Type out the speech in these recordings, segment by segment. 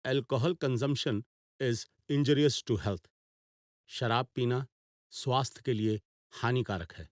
alcohol consumption is injurious to health. शराब पीना स्वास्थ्य के लिए हानिकारक है।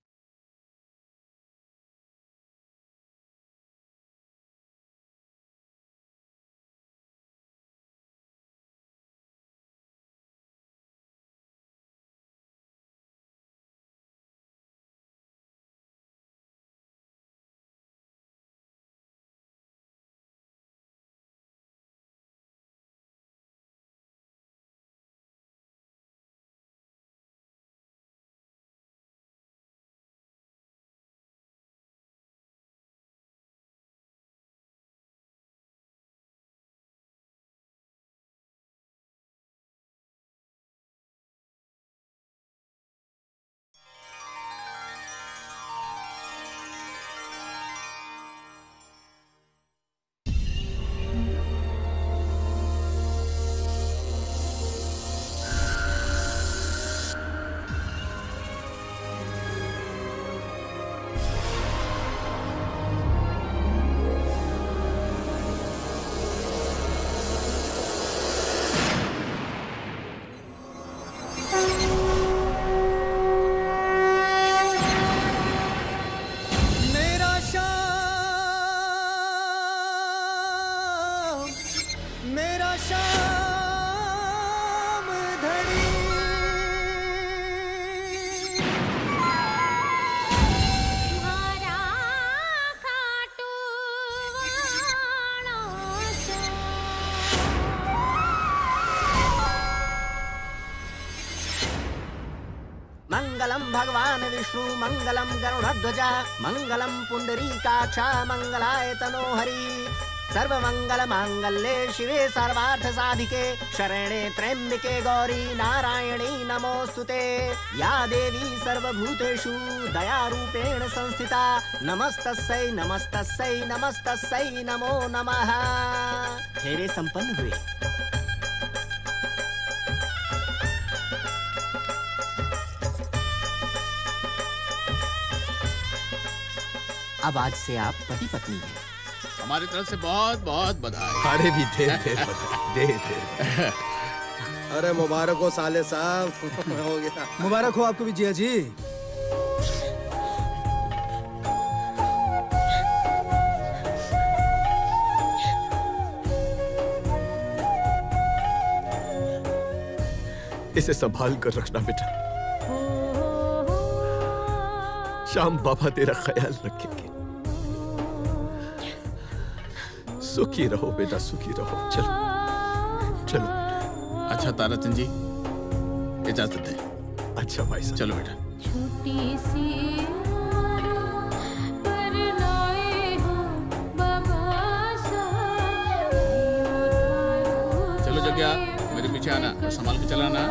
मंगलम भगवान विष्णु मंगलम गरुड़ध्वजा मंगलम पुंडरीकाक्ष मंगलाय तनोहरि सर्वमंगल मांगल्ये शिवे सर्वार्थ साधिके शरणे त्र्यंबके गौरी नारायणी नमोस्तुते या देवी सर्वभूतेषु दयारूपेण संस्थिता नमस्तस्यै नमस्तस्यै नमस्तस्यै नमो नमः। फेरे संपन्न हुए। अब आज से आप पति पत्नी हैं। हमारी तरफ से बहुत बहुत बधाई। अरे भी दे दे। अरे मुबारक हो साले साहब। हो गया। मुबारक हो आपको भी जिया जी। इसे संभाल कर रखना बेटा। श्याम बाबा तेरा ख्याल रखेंगे। सुखी रहो बेटा, सुखी रहो। चलो चलो। अच्छा ताराचंद जी, इजाजत दे। अच्छा भाई साहब, चलो बेटा। छोटी सी पर लाए हो बाबा साहब। चलो जग्या, मेरे पीछे आना और संभाल के चलाना।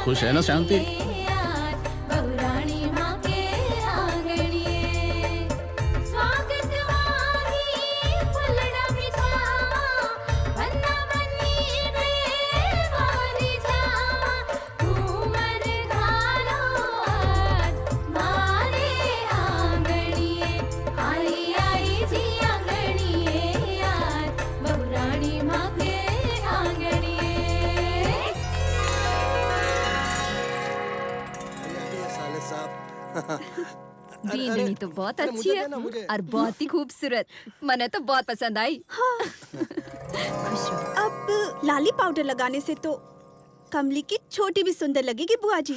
खुश है ना शांति? दीदी तो बहुत अच्छी है और बहुत ही खूबसूरत। मने तो बहुत पसंद आई। हाँ। अब लाली पाउडर लगाने से तो कमली की छोटी भी सुंदर लगेगी बुआ जी।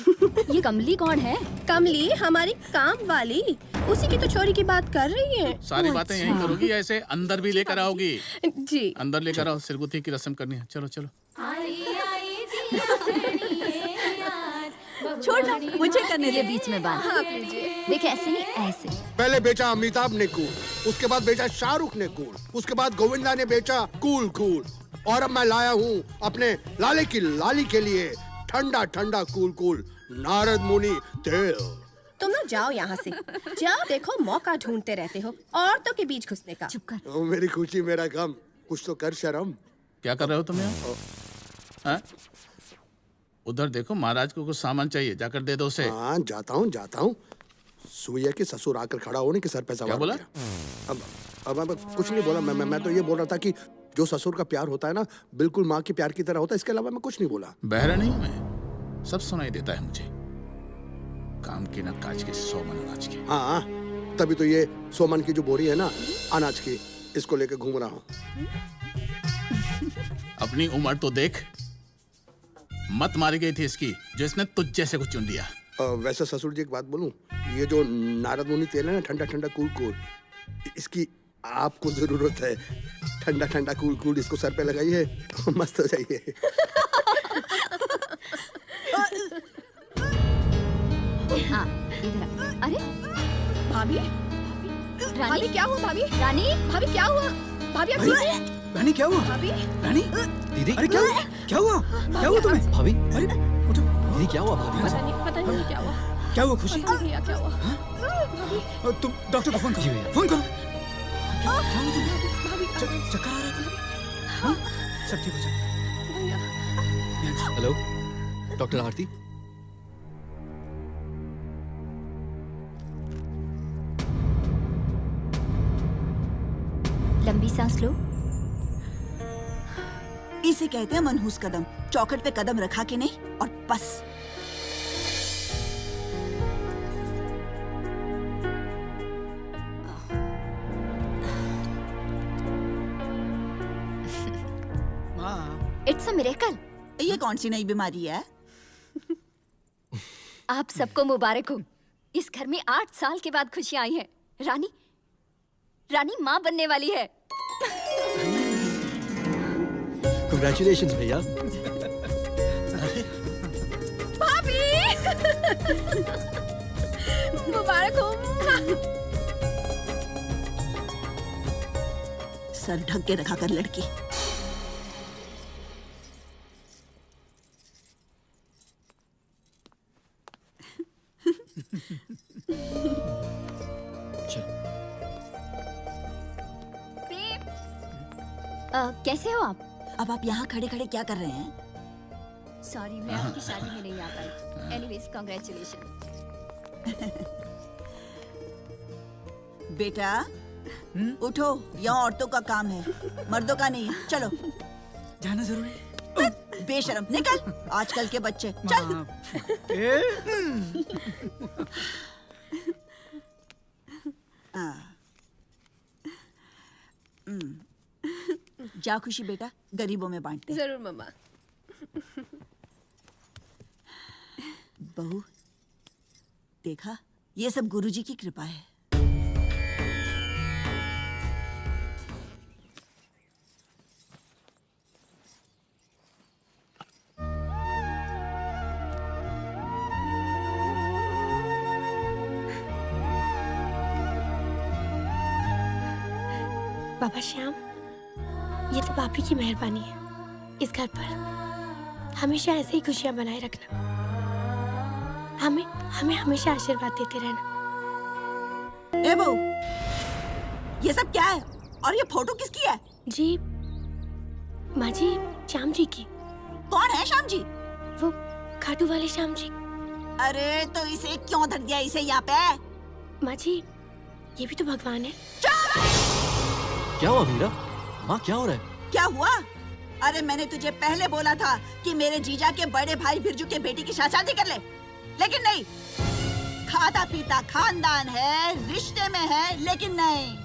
ये कमली कौन है? कमली हमारी काम वाली, उसी की तो छोरी की बात कर रही है। सारी बातें यहीं करोगी या ऐसे अंदर भी लेकर आओगी? जी अंदर लेकर आओ, सिरगुथी की रस्म करनी है। चलो चलो। छोड़ ना, मुझे करने ये दे। बीच में बांध। देख ऐसे नहीं, ऐसे। पहले बेचा अमिताभ ने कूल, उसके बाद बेचा शाहरुख ने कूल, उसके बाद गोविंदा ने बेचा कूल कूल, और अब मैं लाया हूँ अपने लाले की लाली के लिए ठंडा ठंडा कूल कूल नारद मुनि तेल। तुम लोग जाओ यहाँ से। जाओ, देखो मौका ढूंढते रहते हो औरतों के बीच घुसने का। चुप कर। ओ, मेरी खुशी मेरा गम, कुछ तो कर शर्म। क्या कर रहे हो तुम यहाँ? हाँ? उधर देखो, महाराज को कुछ सामान चाहिए, जाकर दे दो उसे। हाँ जाता हूँ। सुइया के ससुर आकर खड़ा होने के सर पे सवार क्या बोला? हो गया। अब कुछ नहीं बोला, मैं तो ये बोल रहा था कि जो ससुर का प्यार होता है ना, बिल्कुल माँ के प्यार की तरह होता है, इसके अलावा मैं कुछ नहीं बोला। बहरा नहीं हूं मैं, सब सुनाई देता है मुझे। काम के न काज के 100 मन अनाज के। हाँ, तभी तो ये 100 मन की जो बोरी है ना अनाज की, इसको लेके घूम रहा हूँ। अपनी उम्र तो देख, मत मारी गई थी इसकी जो इसने तुझ जैसे को चुन दिया। वैसे ससुर जी एक बात बोलूं, ये जो नारद मुनि तेल है ना, ठंडा ठंडा कूल कूल, इसकी आपको जरूरत है। ठंडा ठंडा कूल कूल इसको सर पे लगाइए, मस्त हो जाइए। हाँ, इधर आ। अरे भाभी, रानी, भाभी क्या हुआ? भाभी, रानी, भाभी क्या हुआ? भाभी आप ठीक हैं? रानी क्या हुआ? भाभी, रानी दीदी, अरे क्या हुआ? क्या हुआ तुम्हें? भाभी, अरे उठो। दीदी क्या हुआ भाभी? पता नहीं क्या हुआ। क्या हुआ खुशी? पता नहीं भैया क्या हुआ। तुम डॉक्टर को फोन करो। फोन करो। क्या हुआ तुम्हें? चक्कर आ रहा है? हाँ? सब ठीक हो जाएगा। हेलो, डॉक्टर आरती। लंबी सांस लो। इसे कहते हैं मनहूस कदम। चौखट पे कदम रखा के नहीं और बस। It's a miracle. ये कौन सी नई बीमारी है? आप सबको मुबारक हो। इस घर में 8 साल के बाद खुशियां आई हैं। रानी माँ बनने वाली है। Congratulations भैया। भाभी, मुबारक हो। सर ढक के रखा कर लड़की। कैसे हो आप? अब आप यहाँ खड़े खड़े क्या कर रहे हैं? सॉरी, मैं आपकी शादी में नहीं आ पाई। Anyways, congratulation. बेटा उठो, यहाँ औरतों का काम है, मर्दों का नहीं। चलो जाना जरूरी है। बेशरम, निकल। आजकल के बच्चे, चल। जा खुशी बेटा, गरीबों में बांटते हैं। जरूर मम्मा। बहू, देखा, ये सब गुरुजी की कृपा है। बाबा श्याम, ये तो आप ही की मेहरबानी है। इस घर पर हमेशा ऐसे ही खुशियां बनाए रखना। हमें हमेशा आशीर्वाद देते रहना। ए बहू, ये सब क्या है? और ये फोटो किसकी है? जी माँ जी, श्याम जी की। कौन है श्याम जी? वो खाटू वाले श्याम जी। अरे तो इसे क्यों धर दिया इसे यहाँ पे? माँ जी, ये भी तो भगवान है। क्या हुआ मीरा? माँ क्या हो रहा है? क्या हुआ? अरे मैंने तुझे पहले बोला था कि मेरे जीजा के बड़े भाई बिरजू के बेटी की शादी कर ले, लेकिन नहीं। खाता पीता खानदान है, रिश्ते में है, लेकिन नहीं।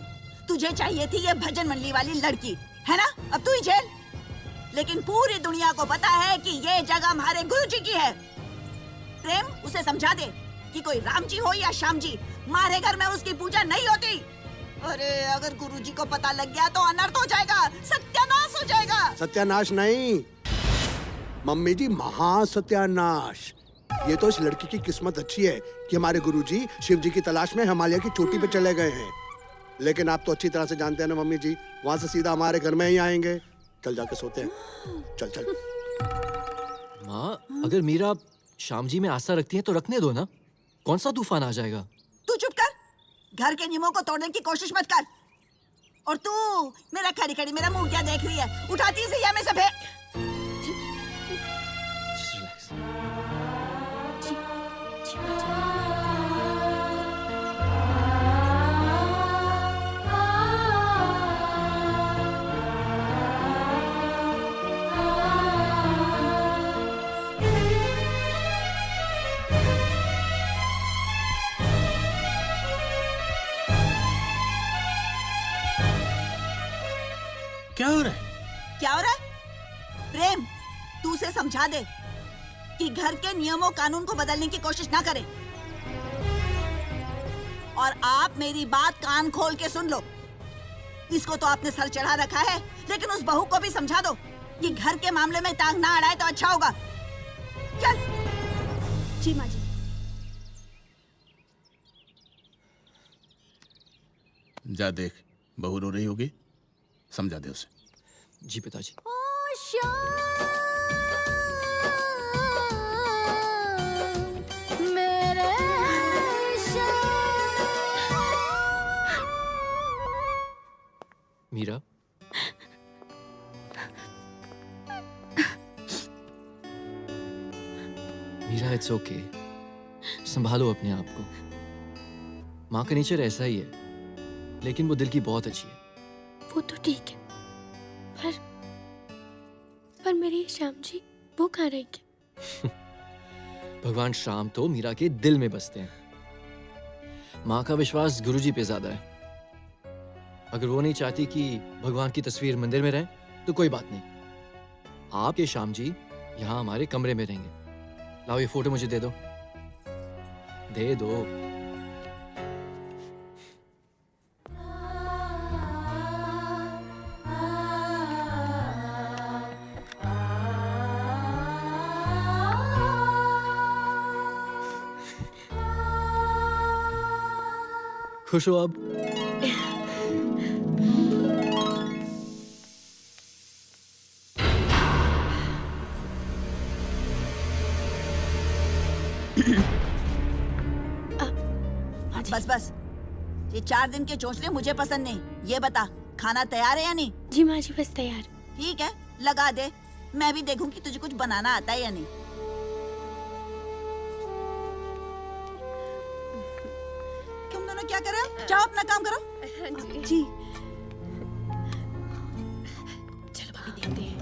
तुझे चाहिए थी ये भजन मंडली वाली लड़की, है ना? अब तू ही झेल। लेकिन पूरी दुनिया को पता है कि ये जगह हमारे गुरुजी की है। प्रेम, उसे समझा दे कि कोई राम जी हो या श्याम जी, हमारे घर में उसकी पूजा नहीं होती। अरे अगर गुरुजी को पता लग गया तो अनर्थ हो जाएगा, सत्यानाश हो जाएगा। सत्यानाश नहीं मम्मी जी, महासत्यानाश। ये तो इस लड़की की किस्मत अच्छी है कि हमारे गुरुजी शिव जी की तलाश में हिमालय की चोटी पे चले गए हैं। लेकिन आप तो अच्छी तरह से जानते हैं ना मम्मी जी, वहां से सीधा हमारे घर में ही आएंगे। चल जाके सोते हैं। चल चल। माँ, अगर मीरा श्याम जी में आस्था रखती है तो रखने दो ना। कौन सा तूफान आ जाएगा? तू चुप कर, घर के नियमों को तोड़ने की कोशिश मत कर। और तू मेरा खड़ी खड़ी मेरा मुंह क्या देख रही है? उठाती से या मैं सब है। Just relax. जी माँ जी। क्या हो रहा है? क्या हो रहा है? प्रेम, तू उसे समझा दे कि घर के नियमों कानून को बदलने की कोशिश ना करे। और आप मेरी बात कान खोल के सुन लो। इसको तो आपने सर चढ़ा रखा है, लेकिन उस बहू को भी समझा दो कि घर के मामले में टांग ना अड़ाए तो अच्छा होगा। चल। जी माँ जी। जा देख, बहू रो रही होगी, समझा दे उसे। जी पिताजी। Meera, Meera it's okay. संभालो अपने आप को। माँ का नेचर ऐसा ही है, लेकिन वो दिल की बहुत अच्छी है। वो तो ठीक है, पर मेरे श्याम जी वो कहाँ रहेंगे? भगवान श्याम तो मीरा के दिल में बसते हैं। माँ का विश्वास गुरुजी पे ज्यादा है। अगर वो नहीं चाहती कि भगवान की तस्वीर मंदिर में रहे तो कोई बात नहीं, आप ये श्याम जी यहाँ हमारे कमरे में रहेंगे। लाओ ये फोटो मुझे दे दो। दे दो। खुश हो अब? बस बस, ये 4 दिन के चोंचले मुझे पसंद नहीं। ये बता, खाना तैयार है या नहीं? जी माँ जी, बस तैयार। ठीक है, लगा दे। मैं भी देखूं कि तुझे कुछ बनाना आता है या नहीं। तुम दोनों क्या कर रहे हो? जाओ अपना काम करो। जी। चलो भाभी देखते हैं।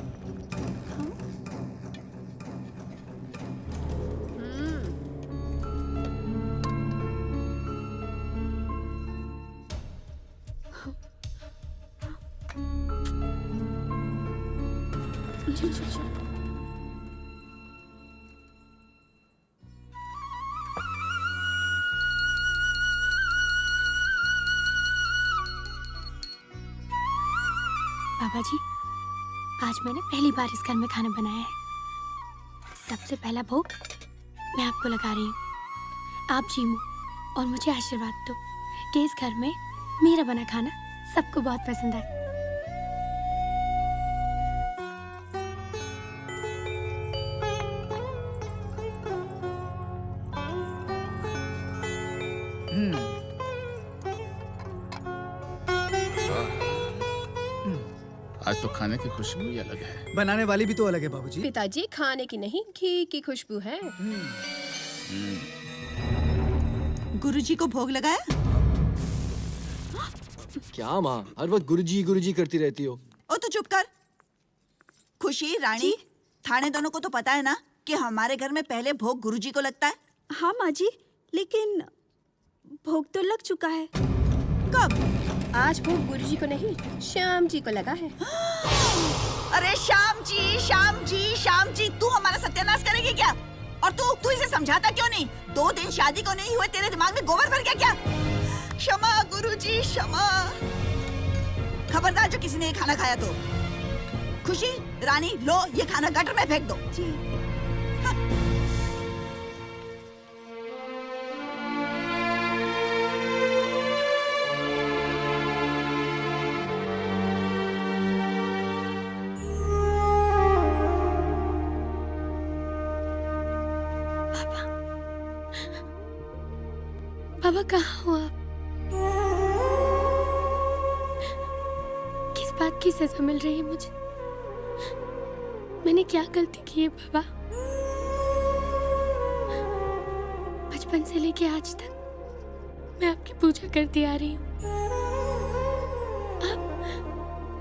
बाबा जी, आज मैंने पहली बार इस घर में खाना बनाया है। सबसे पहला भोग मैं आपको लगा रही हूँ। आप जीमो और मुझे आशीर्वाद दो कि इस घर में मेरा बना खाना सबको बहुत पसंद आए। आज तो खाने की खुशबू ही अलग है। बनाने वाली भी तो अलग है बाबूजी। पिताजी, खाने की नहीं, घी की खुशबू है। गुरुजी को भोग लगाया? क्या माँ, हर वक्त गुरुजी करती रहती हो। ओ तू चुप कर। खुशी, रानी, थाने दोनों को तो पता है ना कि हमारे घर में पहले भोग गुरुजी को लगता है। हाँ माँ जी, लेकिन भोग तो लग चुका है। कब? आज भोग गुरुजी को नहीं, श्याम जी को लगा है। अरे श्याम जी, श्याम जी, श्याम जी, तू हमारा सत्यानाश करेगी क्या? और तू इसे समझाता क्यों नहीं? 2 दिन शादी को नहीं हुए, तेरे दिमाग में गोबर भर गया क्या? क्षमा गुरुजी, क्षमा। खबरदार जो किसी ने ये खाना खाया तो। खुशी, रानी, लो ये खाना गटर में फेंक दो। जी। बाबा कहाँ हो आप? किस बात की सजा मिल रही है मुझे? मैंने क्या गलती की है बाबा? बचपन से लेके आज तक मैं आपकी पूजा करती आ रही हूँ।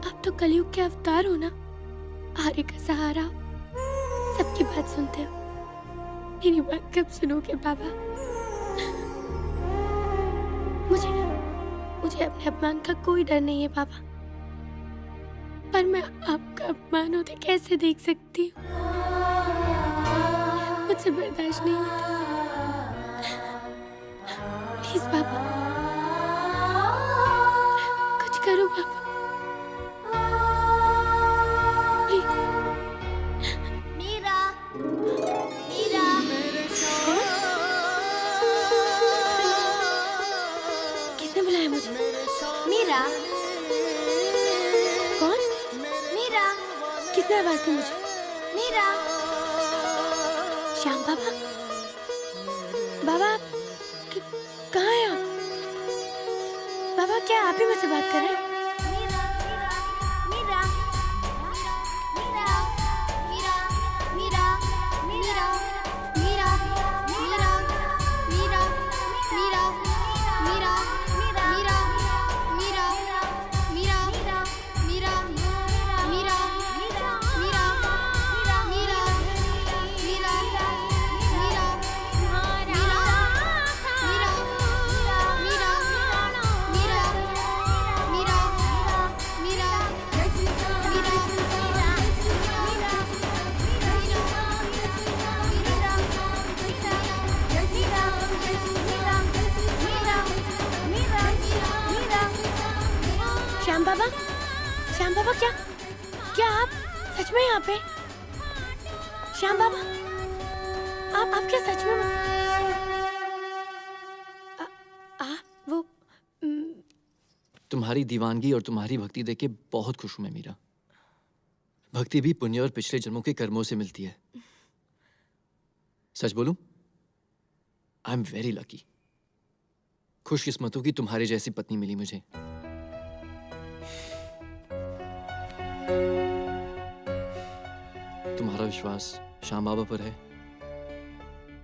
आप तो कलयुग के अवतार हो ना, आर्य का सहारा हो, सबकी बात सुनते हो। मेरी बात कब सुनोगे बाबा? मुझे अपने अपमान का कोई डर नहीं है बाबा, पर मैं आपका अपमान होते कैसे देख सकती हूँ? मुझसे बर्दाश्त नहीं होता। प्लीज बाबा, कुछ करो बाबा, प्लीज। मीरा, मीरा, किसने बुलाया मुझे? मीरा, कौन? मीरा, किसने आवाज दी मुझे? मीरा। श्याम बाबा, बाबा कहाँ हैं आप? बाबा क्या आप ही मुझसे बात कर रहे हैं? मीरा, मीरा, मीरा, मीरा, मीरा, मीरा, मीरा, मीरा, मीरा, मीरा, मीरा, मीरा, मीरा, मीरा, मीरा, मीरा, श्याम बाबा, श्याम बाबा, क्या आप सच में यहाँ पे? श्याम बाबा, आप क्या सच में आप वो तुम्हारी दीवानगी और तुम्हारी भक्ति देख के बहुत खुश हूं मैं मीरा। भक्ति भी पुण्य और पिछले जन्मों के कर्मों से मिलती है। सच बोलूं, आई एम वेरी लकी। खुशकिस्मत हूं कि तुम्हारे जैसी पत्नी मिली मुझे। तुम्हारा विश्वास श्याम बाबा पर है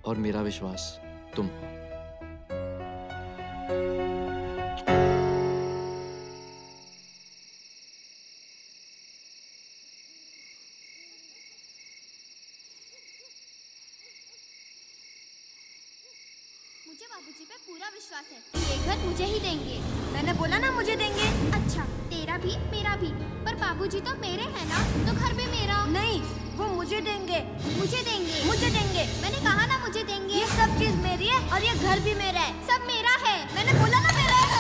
और मेरा विश्वास तुम हो। मुझे बाबूजी पे पूरा विश्वास है कि ये घर मुझे ही देंगे। मैंने बोला ना मुझे देंगे। अच्छा, तेरा भी मेरा भी, पर बाबूजी तो मेरे हैं ना, तो घर भी मेरा। नहीं, वो मुझे देंगे। मुझे देंगे। मुझे देंगे। मैंने कहा ना मुझे देंगे। ये सब चीज मेरी है और ये घर भी मेरा है। सब मेरा है। मैंने बोला ना मेरा है।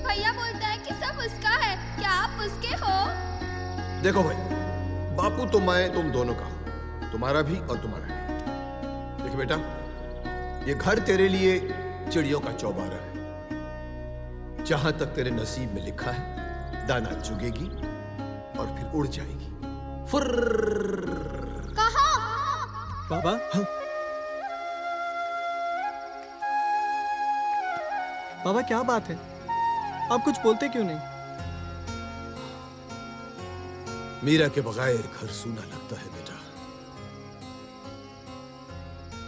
भैया बोलता है कि सब उसका है। क्या आप उसके हो? देखो भाई, बापू तो मैं तुम दोनों का हूं, तुम्हारा भी और तुम्हारा भी। देखो बेटा, ये घर तेरे लिए चिड़ियों का चौबारा है। जहां तक तेरे नसीब में लिखा है, दाना चुगेगी और फिर उड़ जाएगी। फुर्र। कहाँ? बाबा, हाँ। बाबा क्या बात है, आप कुछ बोलते क्यों नहीं? मीरा के बगैर घर सूना लगता है बेटा।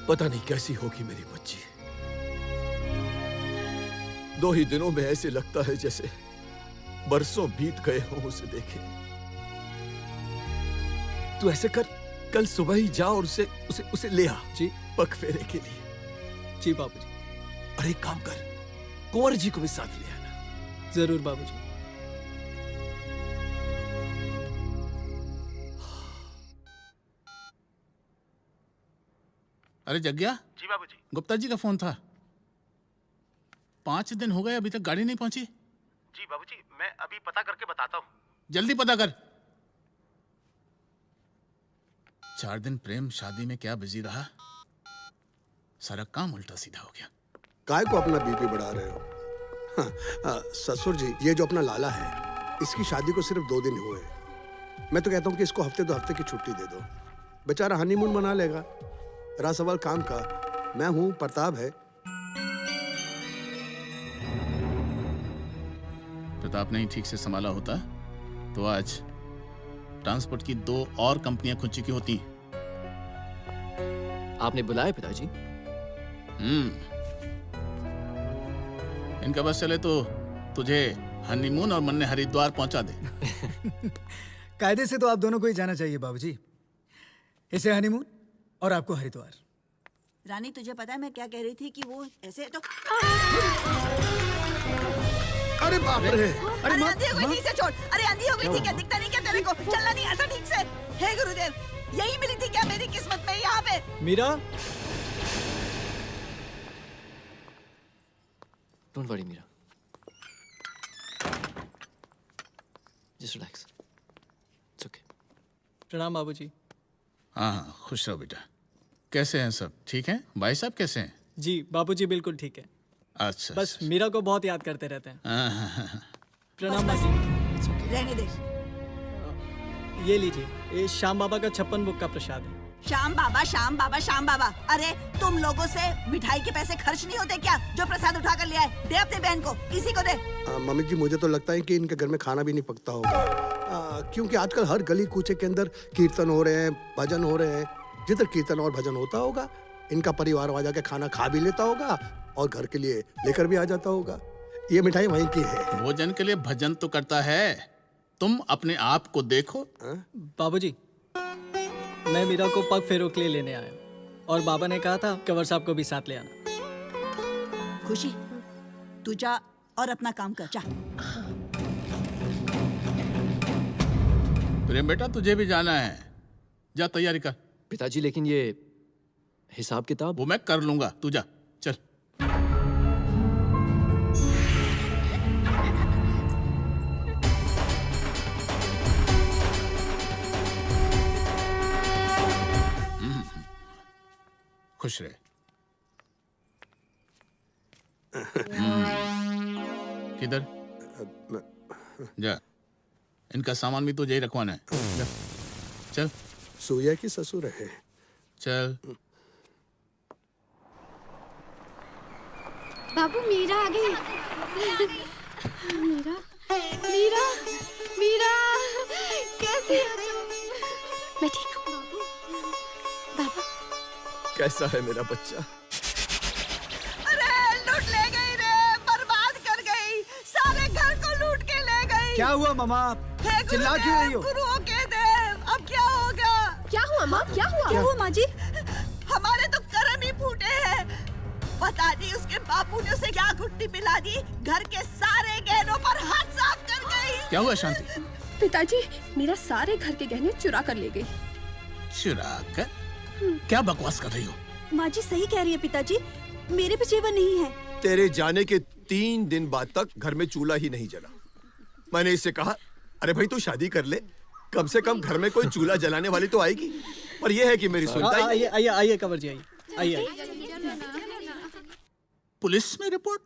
पता नहीं कैसी होगी मेरी बच्ची। 2 ही दिनों में ऐसे लगता है जैसे बरसों बीत गए हों उसे देखे। तू ऐसे कर, कल सुबह ही जा और उसे ले आ जी पग फेरे के लिए। जी बाबूजी। अरे एक काम कर, कुंवर जी को भी साथ ले आना। जरूर बाबूजी। अरे जग्या। जी बाबूजी। गुप्ता जी का फोन था। 5 दिन हो गए, अभी तक गाड़ी नहीं पहुंची। जी बाबूजी, मैं अभी पता करके बताता हूँ। जल्दी पता कर। 4 दिन प्रेम शादी में क्या बिजी रहा, सारा काम उल्टा सीधा हो गया। काय को अपना बीपी बढ़ा रहे हो? हाँ, ससुर जी, ये जो अपना लाला है, इसकी शादी को सिर्फ 2 दिन हुए। मैं तो कहता हूँ कि इसको हफ्ते 2 हफ्ते की छुट्टी दे दो, बेचारा हनीमून मना लेगा। रहा सवाल काम का, मैं हूँ, प्रताप है। प्रताप ने ही ठीक से संभाला होता तो आज ट्रांसपोर्ट की 2 और कंपनियां खुल चुकी होती। आपने बुलाया पिताजी? इनका बस चले तो तुझे हनीमून और मन्ने हरिद्वार पहुंचा दे। कायदे से तो आप दोनों को ही जाना चाहिए बाबूजी, इसे हनीमून और आपको हरिद्वार। रानी तुझे पता है मैं क्या कह रही थी कि वो ऐसे तो अरे बाप रे! अरे अंधी हो गई ठीक से छोड़। अरे अंधी हो गई थी क्या? दिखता नहीं क्या तेरे को? चलना नहीं आता ठीक से? हे गुरुदेव, यही मिली थी क्या मेरी किस्मत में यहाँ पे? Meera, don't worry Meera, just relax, it's okay. प्रणाम बाबूजी। हाँ, खुश रहो बेटा। कैसे हैं सब? ठीक हैं? भाई साहब कैसे हैं? जी बाबूजी बिल्कुल ठीक है। अच्छा, बस मीरा को बहुत याद करते रहते हैं। हाँ। प्रणाम बाबूजी। रहने दे। ये लीजिए, ये श्याम बाबा का 56 बुक का प्रसाद है। श्याम बाबा, श्याम बाबा, श्याम बाबा। अरे तुम लोगों से मिठाई के पैसे खर्च नहीं होते क्या? जो प्रसाद उठा कर ले आए, दे अपनी बहन को, इसी को दे। मम्मी जी, मुझे तो लगता है कि इनके घर में खाना भी नहीं पकता होगा, क्योंकि आजकल हर गली कूचे के अंदर कीर्तन हो रहे हैं, भजन हो रहे हैं। जिधर कीर्तन और भजन होता होगा, इनका परिवार वहां जाके खाना खा भी लेता होगा और घर के लिए लेकर भी आ जाता होगा। ये मिठाई वहीं की है। भोजन के लिए भजन तो करता है, तुम अपने आप को देखो। बाबूजी, मैं मीरा को पग फेरों के लिए लेने आया और बाबा ने कहा था कंवर साहब को भी साथ ले आना। खुशी, तू जा और अपना काम कर, जा। प्रेम बेटा, तुझे भी जाना है, जा तैयारी कर। पिताजी लेकिन ये हिसाब किताब? वो मैं कर लूंगा, तू जा, चल। खुश रहे। किधर जा, इनका सामान भी तो यही रखवाना है। जा, चल। सूर्या की ससुर है। चल। बाबू मीरा आ गई। मीरा, मीरा, मीरा, कैसे हो तुम? मैं ठीक हूँ बाबा। कैसा है मेरा बच्चा? अरे लूट ले गई रे, बर्बाद कर गई, सारे घर को लूट के ले गई। क्या हुआ मामा? चिल्ला क्यों रही हो? गुरुओं के देव, अब क्या होगा? क्या हुआ माँ? क्या हुआ? क्या हुआ माँ जी? हमारे तो कर्म ही फूटे हैं। पता नहीं उसके बापू ने उसे क्या घुट्टी पिला दी, घर के सारे गहनों पर हाथ साफ कर गई। क्या हुआ शांति? पिताजी, मेरा सारे घर के गहने चुरा कर ले गई। चुरा कर? क्या बकवास कर रही हो? माँ जी सही कह रही है पिताजी, मेरे भी जेवर नहीं है। तेरे जाने के 3 दिन बाद तक घर में चूल्हा ही नहीं जला। मैंने इससे कहा, अरे भाई तू शादी कर ले, कम से कम घर में कोई चूल्हा जलाने वाली तो आएगी। पर यह है कि मेरी सुनता ही। आइए आइए आइए कंवर जी, आइए आइए। पुलिस में रिपोर्ट?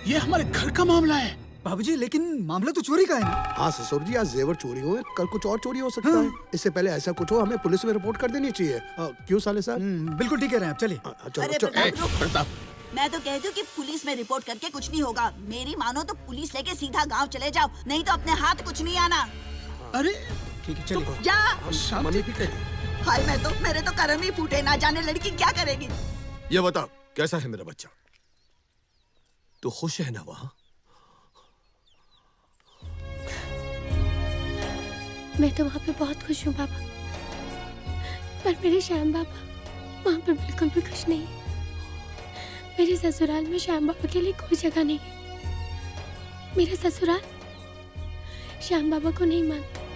ये हमारे घर का मामला है। बाबूजी, लेकिन मामला तो चोरी का है ना? हाँ ससुर जी, आज जेवर चोरी हुए, कल कुछ और चोरी हो सकता है। इससे पहले ऐसा कुछ हो, हमें पुलिस में रिपोर्ट कर देनी चाहिए। क्यों साले साहब? बिल्कुल ठीक कह रहे हैं आप, चलिए। अरे चलो। प्रताप, मैं तो कहती हूँ कि पुलिस में रिपोर्ट करके कुछ नहीं होगा। मेरी मानो तो पुलिस लेके सीधा गांव चले जाओ, नहीं तो अपने हाथ कुछ नहीं आना। अरे ठीक है, चलिए। जा। मम्मी भी कह। हाय, मेरे तो कर्म ही फूटे, ना जाने लड़की क्या करेगी। ये बता, कैसा है मेरा बच्चा? तू खुश है ना वहाँ? मैं तो वहाँ पे बहुत खुश हूँ बाबा, पर मेरे श्याम बाबा वहाँ पे बिल्कुल भी खुश नहीं है। मेरे ससुराल में श्याम बाबा के लिए कोई जगह नहीं है। मेरा ससुराल श्याम बाबा को नहीं मानता।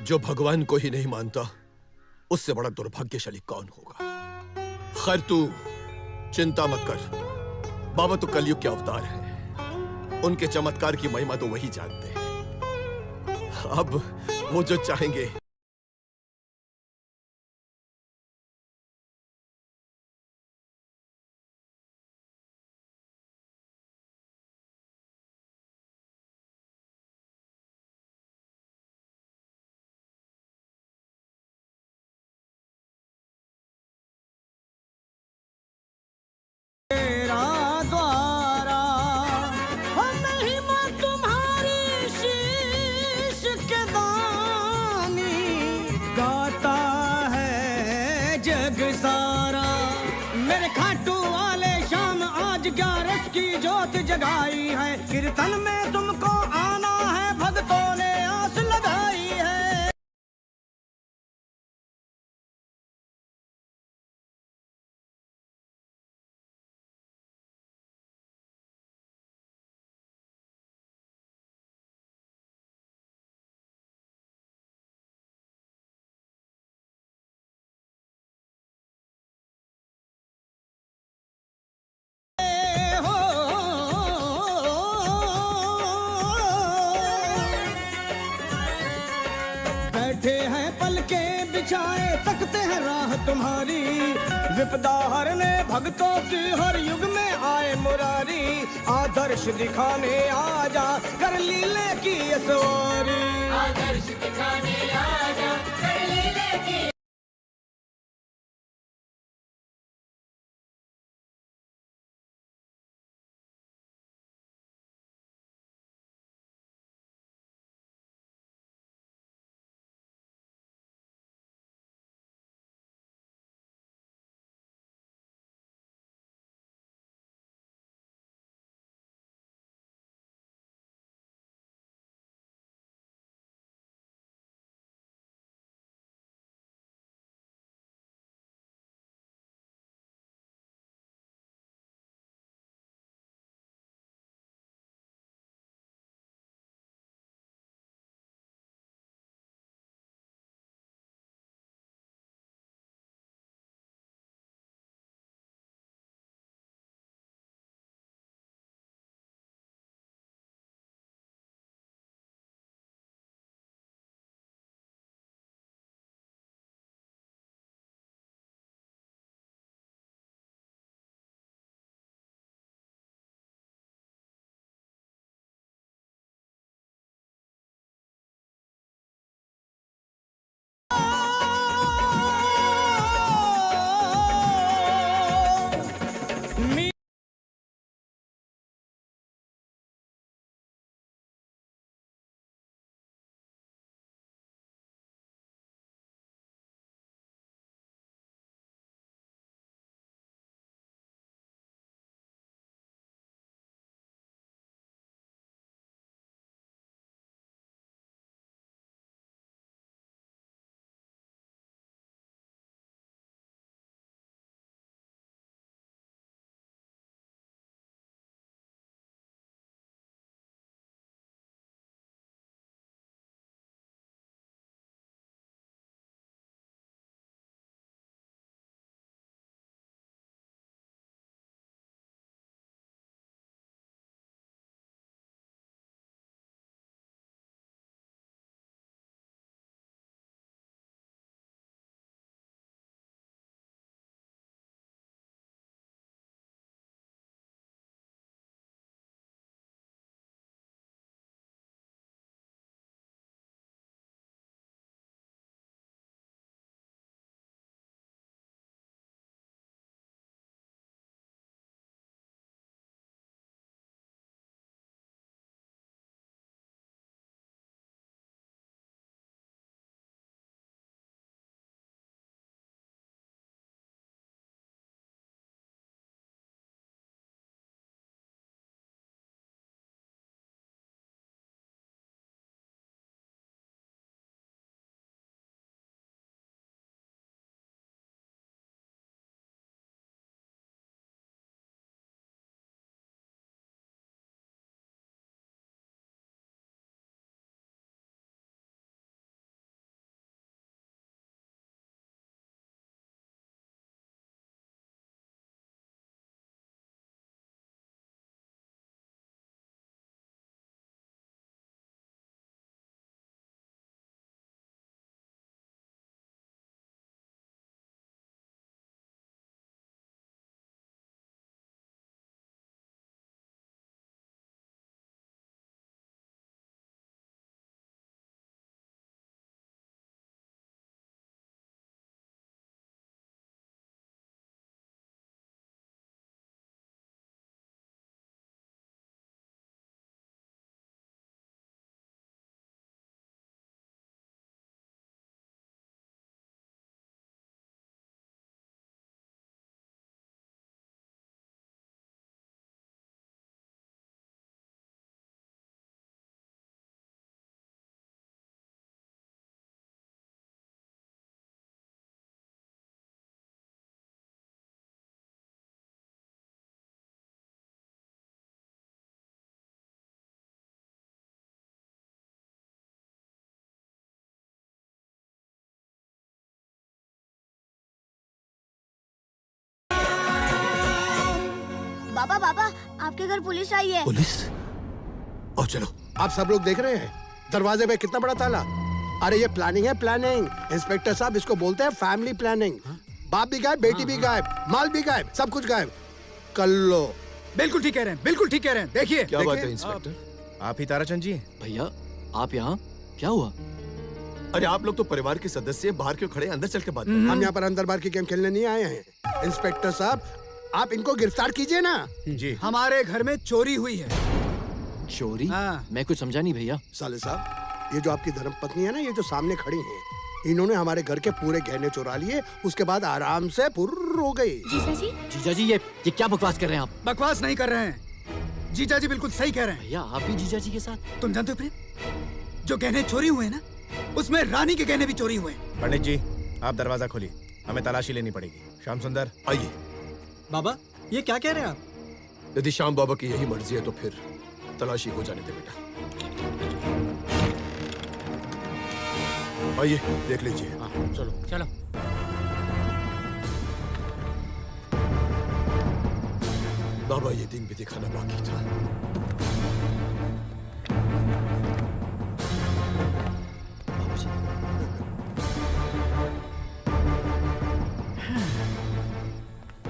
जो भगवान को ही नहीं मानता, उससे बड़ा दुर्भाग्यशाली कौन होगा? खैर तू चिंता मत कर, बाबा तो कलयुग के अवतार है, उनके चमत्कार की महिमा तो वही जानते हैं। अब वो जो चाहेंगे नजारा। मेरे खाटू वाले शाम आज 11 की जोत जगाई है, कीर्तन में तुमको आना है, भक्तों ने आस लगाई है। बैठे हैं पलके बिछाए, तकते हैं राह तुम्हारी, विपदा हरने भक्तों की हर युग में आए मुरारी। आदर्श दिखाने आजा, कर लीले की ये सवारी। आदर्श दिखाने आजा, कर लीले की बाबा बाबा आपके घर पुलिस आई है। पुलिस? और चलो, आप सब लोग देख रहे हैं दरवाजे पे कितना बड़ा ताला। अरे ये प्लानिंग है, प्लानिंग। इंस्पेक्टर साहब, इसको बोलते हैं फैमिली प्लानिंग। बाप भी गायब, बेटी भी गायब, माल भी गायब, सब कुछ गायब। कर लो। बिल्कुल ठीक कह रहे हैं, बिल्कुल ठीक कह रहे हैं। देखिए क्या बात है इंस्पेक्टर? आप ही ताराचंद जी हैं? भैया आप यहाँ, क्या हुआ? अरे आप लोग तो परिवार के सदस्य बाहर क्यों खड़े, अंदर चल के बात करें। हम यहाँ पर अंदर बाहर की गेम खेलने नहीं आए हैं। इंस्पेक्टर साहब, आप इनको गिरफ्तार कीजिए ना। जी हमारे घर में चोरी हुई है। चोरी? हाँ। मैं कुछ समझा नहीं भैया। साले साहब, ये जो आपकी धर्मपत्नी है ना, ये जो सामने खड़ी है, इन्होंने हमारे घर के पूरे गहने चुरा लिए, उसके बाद आराम से फुर्र हो गई। जीजा जी, जीजा जी ये क्या बकवास कर रहे हैं आप? बकवास नहीं कर रहे हैं, जीजा जी बिल्कुल सही कह रहे हैं। भैया आप भी जीजा जी के साथ? तुम जानते हो प्रेम, जो गहने चोरी हुए ना, उसमें रानी के गहने भी चोरी हुए। पंडित जी आप दरवाजा खोलिए, हमें तलाशी लेनी पड़ेगी। श्याम सुंदर आइए। बाबा ये क्या कह रहे हैं आप? यदि श्याम बाबा की यही मर्जी है तो फिर तलाशी हो जाने दे बेटा। आइए देख लीजिए। चलो चलो। बाबा ये दिन भी दिखाना बाकी था।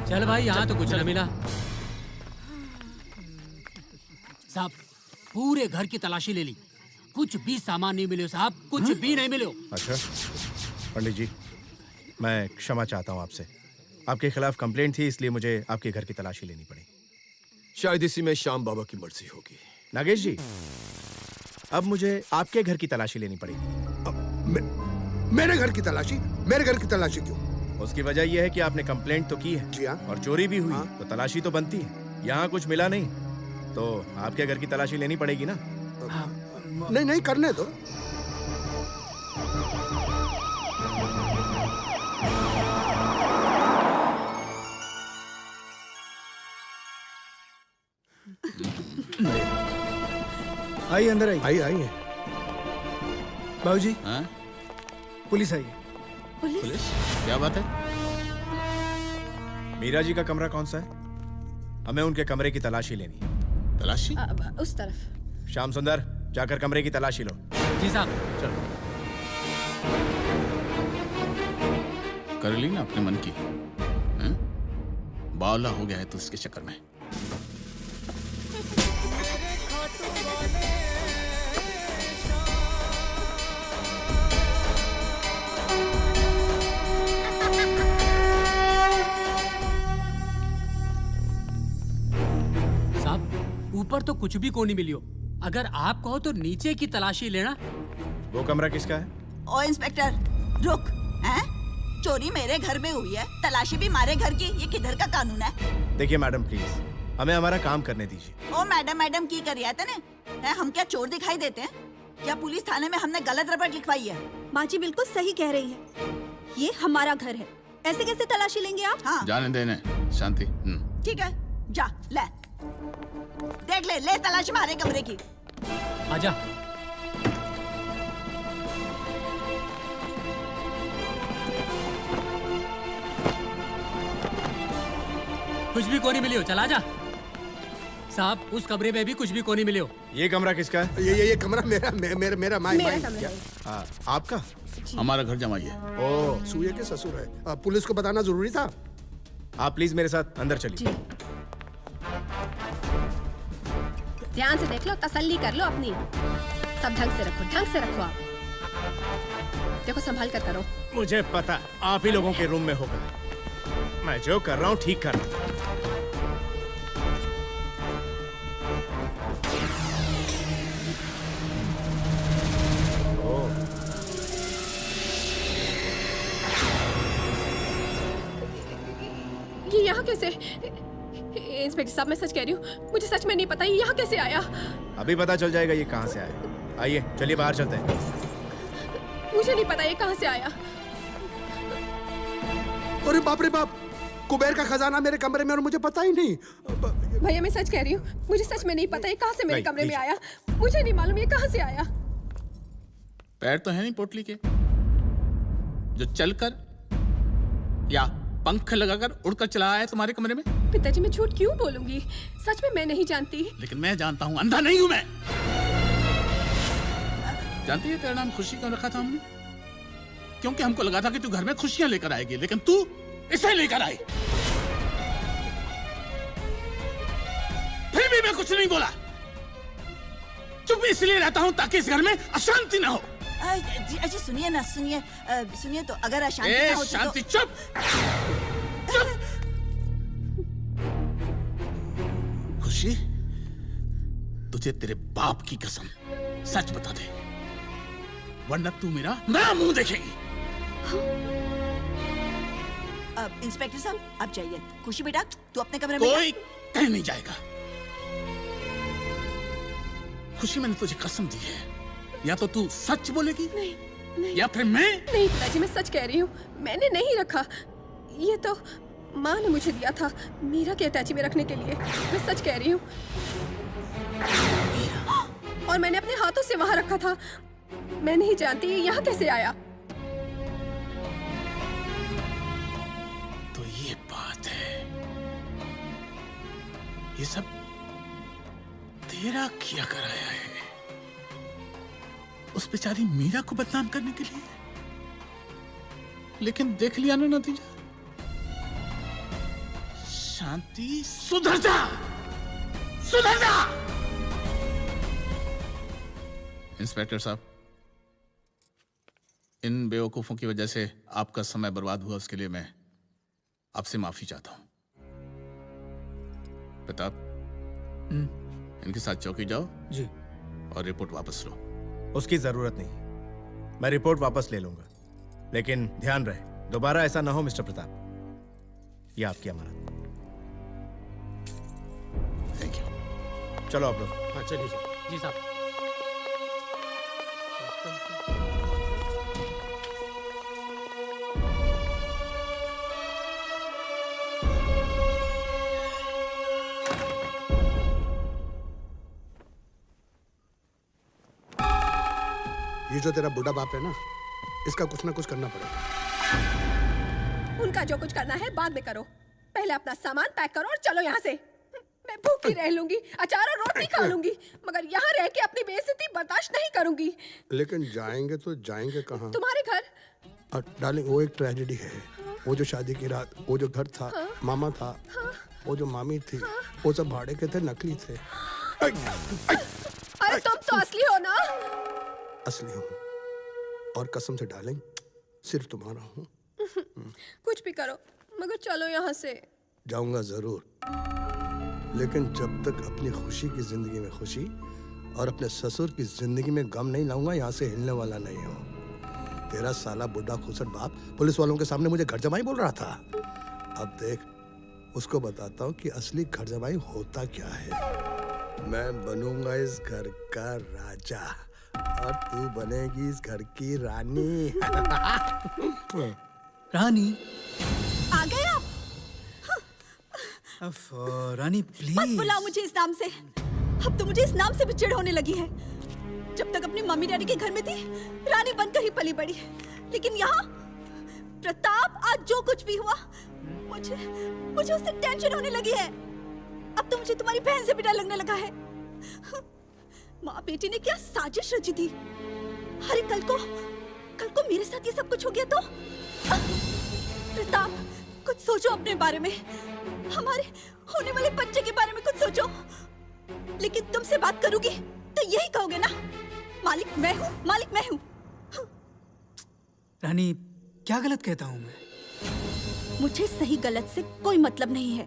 चल भाई, यहाँ तो कुछ न मिला। साहब पूरे घर की तलाशी ले ली, कुछ भी सामान नहीं मिले साहब, कुछ भी नहीं मिले। अच्छा पंडित जी, मैं क्षमा चाहता हूँ आपसे। आपके खिलाफ कंप्लेंट थी, इसलिए मुझे आपके घर की तलाशी लेनी पड़ी। शायद इसी में श्याम बाबा की मर्जी होगी। नागेश जी, अब मुझे आपके घर की तलाशी लेनी पड़ेगी। मेरे घर की तलाशी? मेरे घर की तलाशी क्यों? उसकी वजह यह है कि आपने कंप्लेंट तो की है। जी हाँ। और चोरी भी हुई, तो तलाशी तो बनती है। यहाँ कुछ मिला नहीं, तो आपके घर की तलाशी लेनी पड़ेगी ना। नहीं नहीं, करने दो। आइए अंदर आइए। आइए आइए। बाबूजी हाँ? पुलिस आई है। पुलिस? क्या बात है? मीरा जी का कमरा कौन सा है? हमें उनके कमरे की तलाशी लेनी है। तलाशी? उस तरफ। श्याम सुंदर, जाकर कमरे की तलाशी लो। जी साहब। चलो। कर ली ना अपने मन की? हैं? बावला हो गया है तो इसके चक्कर में। ऊपर तो कुछ भी को नहीं मिलियो, अगर आप कहो तो नीचे की तलाशी लेना। वो कमरा किसका है? ओ इंस्पेक्टर रुक, हैं? चोरी मेरे घर में हुई है, तलाशी भी मारे घर की, ये किधर का कानून है? देखिए मैडम प्लीज, हमें हमारा काम करने दीजिए। ओ मैडम मैडम की करिए तने? हैं, हम क्या चोर दिखाई देते हैं? क्या पुलिस थाने में हमने गलत रिपोर्ट लिखवाई है? माँ जी बिल्कुल सही कह रही है, ये हमारा घर है, ऐसे कैसे तलाशी लेंगे आप? हाँ जाने देने, शांति। ठीक है, जा ले देख ले, ले तलाशी मारे कमरे की। आजा। कुछ भी कोनी मिली हो, चला जा। साहब उस कमरे में भी कुछ भी कोनी मिले हो। ये कमरा किसका है? ये कमरा मेरा माई आपका? हमारा घर जमाई है। ओ, सूये के ससुर है। पुलिस को बताना जरूरी था। आप प्लीज मेरे साथ अंदर चलिए। ध्यान से देख लो, तसल्ली कर लो अपनी, सब ढंग से रखो, ढंग से रखो आप। देखो संभाल कर करो। मुझे पता आप ही लोगों के रूम में होगा, मैं जो कर रहा हूँ ठीक कर रहा हूँ। ये यहाँ कैसे? इंस्पेक्टर साहब मैं सच कह रही हूँ, मुझे सच में नहीं पता ये यहाँ कैसे आया। अभी पता चल जाएगा ये कहाँ से आया। आइए चलिए बाहर चलते हैं। मुझे नहीं पता ये कहाँ से आया। अरे बाप रे बाप, कुबेर का खजाना मेरे कमरे में और मुझे पता ही नहीं। भैया मैं सच कह रही हूँ, मुझे सच में नहीं पता ये कहाँ से मेरे नहीं, कमरे में आया, मुझे नहीं मालूम ये कहाँ से आया। पैर तो है नहीं पोटली के जो चलकर या पंख लगाकर उड़कर चला आया तुम्हारे कमरे में? पिताजी मैं झूठ क्यों बोलूंगी, सच में मैं नहीं जानती। लेकिन मैं जानता हूँ, अंधा नहीं हूं मैं। जानती है तेरा नाम खुशी क्यों रखा था हमने? क्योंकि हमको लगा था कि तू घर में खुशियां लेकर आएगी, लेकिन तू इसे लेकर आई। फिर भी मैं कुछ नहीं बोला। चुप इसलिए रहता हूं ताकि इस घर में अशांति ना हो। जी सुनिए ना, सुनिए तो अगर अशांति ना हो शांति तो... चुप चुप। खुशी, तुझे तेरे बाप की कसम सच बता दे, वरना तू मेरा नया मुंह देखेगी। इंस्पेक्टर साहब आप जाइए। खुशी बेटा तू अपने कमरे में। कोई कहीं नहीं जाएगा। खुशी मैंने तुझे कसम दी है, या तो तू सच बोलेगी नहीं, या फिर मैं। नहीं पिताजी मैं सच कह रही हूँ, मैंने नहीं रखा। ये तो माँ ने मुझे दिया था मीरा के अटैची में रखने के लिए। मैं सच कह रही हूँ। और मैंने अपने हाथों से वहाँ रखा था। मैं नहीं जानती ये यहाँ कैसे आया। तो ये बात है, ये सब तेरा किया कराया है उस बेचारी मीरा को बदनाम करने के लिए। लेकिन देख लिया ना नतीजा। शांति, सुधर जा, सुधर जा। इंस्पेक्टर साहब, इन बेवकूफों की वजह से आपका समय बर्बाद हुआ, उसके लिए मैं आपसे माफी चाहता हूं। प्रताप, इनके साथ चौकी जाओ जी, और रिपोर्ट वापस लो। उसकी जरूरत नहीं, मैं रिपोर्ट वापस ले लूंगा, लेकिन ध्यान रहे दोबारा ऐसा ना हो मिस्टर प्रताप। ये आपकी अमानत। Thank you. चलो आप लोग। हाँ चलिए सर। जी साहब। ये जो तेरा बुढ़ा बाप है ना, इसका कुछ ना कुछ करना पड़ेगा। उनका जो कुछ करना है बाद में करो, पहले अपना सामान पैक करो और चलो यहाँ से। मैं भूखी रह लूंगी, अचार और रोटी खा लूंगी, मगर यहाँ रह के अपनी बेइज्जती बर्दाश्त नहीं करूंगी। लेकिन जाएंगे तो जाएंगे कहाँ? तुम्हारे घर। डार्लिंग वो एक ट्रेजेडी है। वो जो शादी की रात, वो जो घर था, मामा था, वो जो मामी थी, वो सब भाड़े के थे, नकली थे। अरे तुम तो असली हो ना? असली हूँ, और कसम से डार्लिंग सिर्फ तुम्हारा हूँ। कुछ भी करो मगर चलो यहाँ से। जाऊंगा जरूर, लेकिन जब तक अपनी खुशी की जिंदगी में खुशी और अपने ससुर की जिंदगी में गम नहीं लाऊंगा, यहाँ से हिलने वाला नहीं हूँ। तेरा साला बुढ़ा खुसट बाप पुलिस वालों के सामने मुझे घर जमाई बोल रहा था। अब देख उसको बताता हूँ कि असली घर जमाई होता क्या है। मैं बनूंगा इस घर का राजा और तू बनेगी इस घर की रानी। रानी आ गए आप? रानी प्लीज मत बुलाओ मुझे इस नाम से। अब तो मुझे इस नाम से भी चिढ़ होने लगी है। जब तक अपनी मम्मी डैडी के घर में थी रानी बनकर ही पली बड़ी, लेकिन यहाँ प्रताप आज जो कुछ भी हुआ मुझे उससे टेंशन होने लगी है। अब तो मुझे तुम्हारी बहन से भी डर लगने लगा है। माँ बेटी ने क्या साजिश रची थी। अरे कल को मेरे साथ ये सब कुछ हो गया तो? प्रताप कुछ सोचो अपने बारे में, हमारे होने वाले बच्चे के बारे में कुछ सोचो। लेकिन तुमसे बात करूंगी तो यही कहोगे ना, मालिक मैं हूँ, मालिक मैं हूँ। रानी क्या गलत कहता हूँ मैं? मुझे सही गलत से कोई मतलब नहीं है।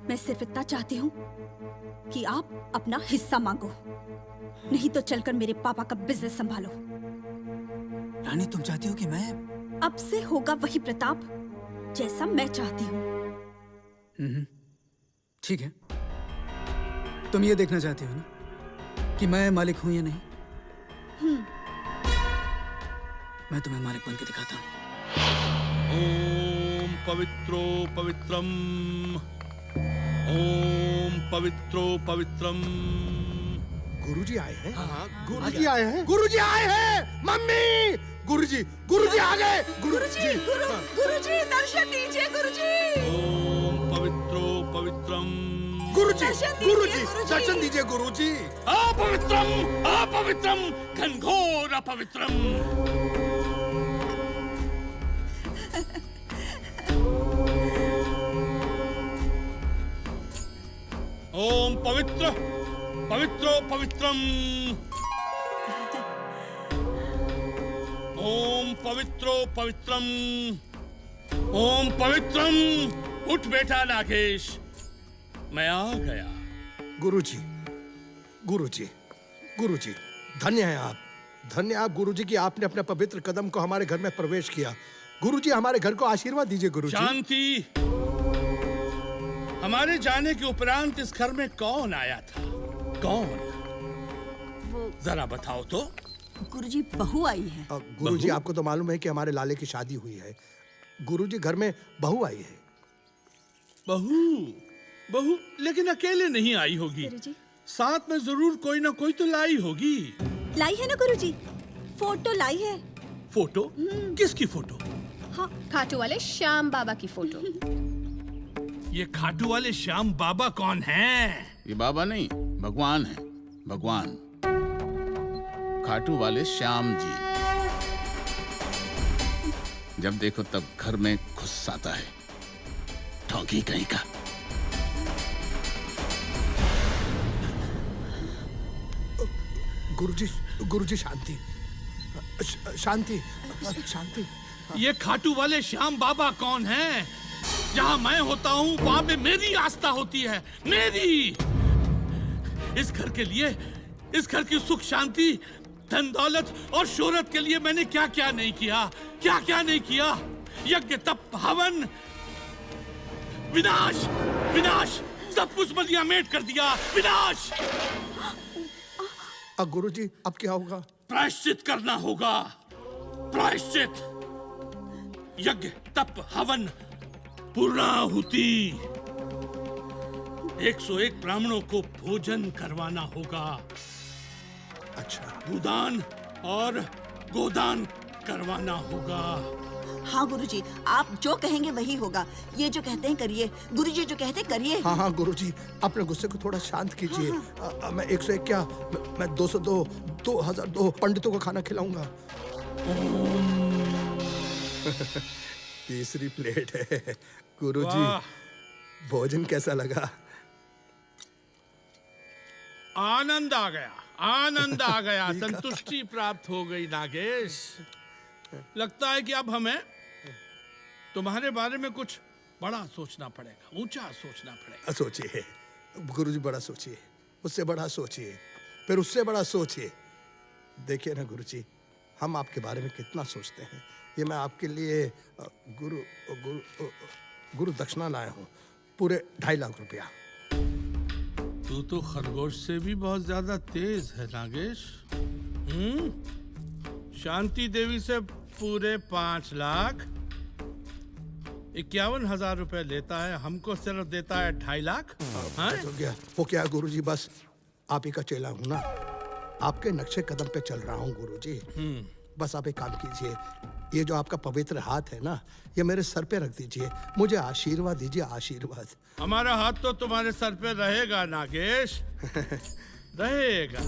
मैं सिर्फ इतना चाहती हूँ कि आप अपना हिस्सा मांगो, नहीं तो चलकर मेरे पापा का बिजनेस संभालो। रानी तुम चाहती हो कि मैं? अब से होगा वही प्रताप जैसा मैं चाहती हूँ। ठीक है, तुम ये देखना चाहती हो ना कि मैं मालिक हूं या नहीं? मैं तुम्हें मालिक बन के दिखाता हूं। ओम पवित्रो पवित्रम, ओम पवित्रो पवित्रम, गुरुजी आए हैं। हाँ, गुरुजी आए हैं। गुरुजी आए हैं। मम्मी, गुरुजी आ गए। गुरुजी दर्शन दीजिए गुरुजी। ओम पवित्रो पवित्रम। गुरुजी दर्शन दीजिए गुरुजी। अपवित्रम घनघोर अपवित्रम। ओम पवित्रो पवित्रम। ओम पवित्रो पवित्रम। ओम पवित्रम। उठ बेटा नागेश, मैं आ गया। गुरुजी, धन्य है आप गुरुजी कि आपने अपने पवित्र कदम को हमारे घर में प्रवेश किया। गुरुजी, हमारे घर को आशीर्वाद दीजिए गुरुजी। शांति। हमारे जाने के उपरांत इस घर में कौन आया था? कौन? जरा बताओ तो। गुरुजी, बहू आई है। गुरुजी, आपको तो मालूम है कि हमारे लाले की शादी हुई है। गुरुजी, घर में बहू आई है। बहू लेकिन अकेले नहीं आई होगी, साथ में जरूर कोई ना कोई तो लाई होगी। लाई है ना गुरुजी, फोटो लाई है। फोटो? किसकी फोटो? हाँ, खाटू वाले श्याम बाबा की फोटो। ये खाटू वाले श्याम बाबा कौन हैं? ये बाबा नहीं, भगवान है, भगवान। खाटू वाले श्याम जी। जब देखो तब घर में घुस आता है, ठोंकी कहीं का। गुरुजी शांति। ये खाटू वाले श्याम बाबा कौन हैं? जहाँ मैं होता हूँ वहाँ पे मेरी आस्था होती है, मेरी। इस घर के लिए, इस घर की सुख शांति, धन दौलत और शोहरत के लिए मैंने क्या क्या नहीं किया, क्या क्या नहीं किया। यज्ञ तप हवन, विनाश विनाश, सब कुछ बलिया मेट कर दिया, विनाश। गुरुजी, अब क्या होगा? प्रायश्चित करना होगा, प्रायश्चित। यज्ञ तप हवन, पूर्णाहुति, 101 ब्राह्मणों को भोजन करवाना होगा। अच्छा। भूदान और गोदान करवाना होगा। हाँ गुरुजी, आप जो कहेंगे वही होगा। ये जो कहते हैं करिए, गुरुजी जो कहते हैं करिए। हाँ गुरुजी, अपने गुस्से को थोड़ा शांत कीजिए। मैं 101 क्या, मैं 202, 2002 पंडितों को खाना खिलाऊंगा। तीसरी प्लेट है। गुरुजी, भोजन कैसा लगा? आनंद आ गया, आनंद आ गया, संतुष्टि प्राप्त हो गई नागेश। लगता है कि अब हमें तुम्हारे बारे में कुछ बड़ा सोचना पड़ेगा, ऊंचा सोचना पड़ेगा। सोचिए गुरुजी, बड़ा सोचिए, उससे बड़ा सोचिए, फिर उससे बड़ा सोचिए। देखिए ना गुरुजी, हम आपके बारे में कितना सोचते हैं। ये मैं आपके लिए गुरु दक्षिणा लाया हूँ, पूरे 2.5 लाख रुपया। तू तो खरगोश से भी बहुत ज्यादा तेज है नागेश। शांति देवी से पूरे 5 लाख, 51,000 रुपए लेता है, हमको सिर्फ देता है 2.5 लाख। वो क्या गुरुजी, बस आप ही का चेला हूँ ना, आपके नक्शे कदम पे चल रहा हूँ गुरुजी। बस आप एक काम कीजिए, ये जो आपका पवित्र हाथ है ना, ये मेरे सर पे रख दीजिए, मुझे आशीर्वाद दीजिए, आशीर्वाद। हमारा हाथ तो तुम्हारे सर पे रहेगा नागेश, रहेगा।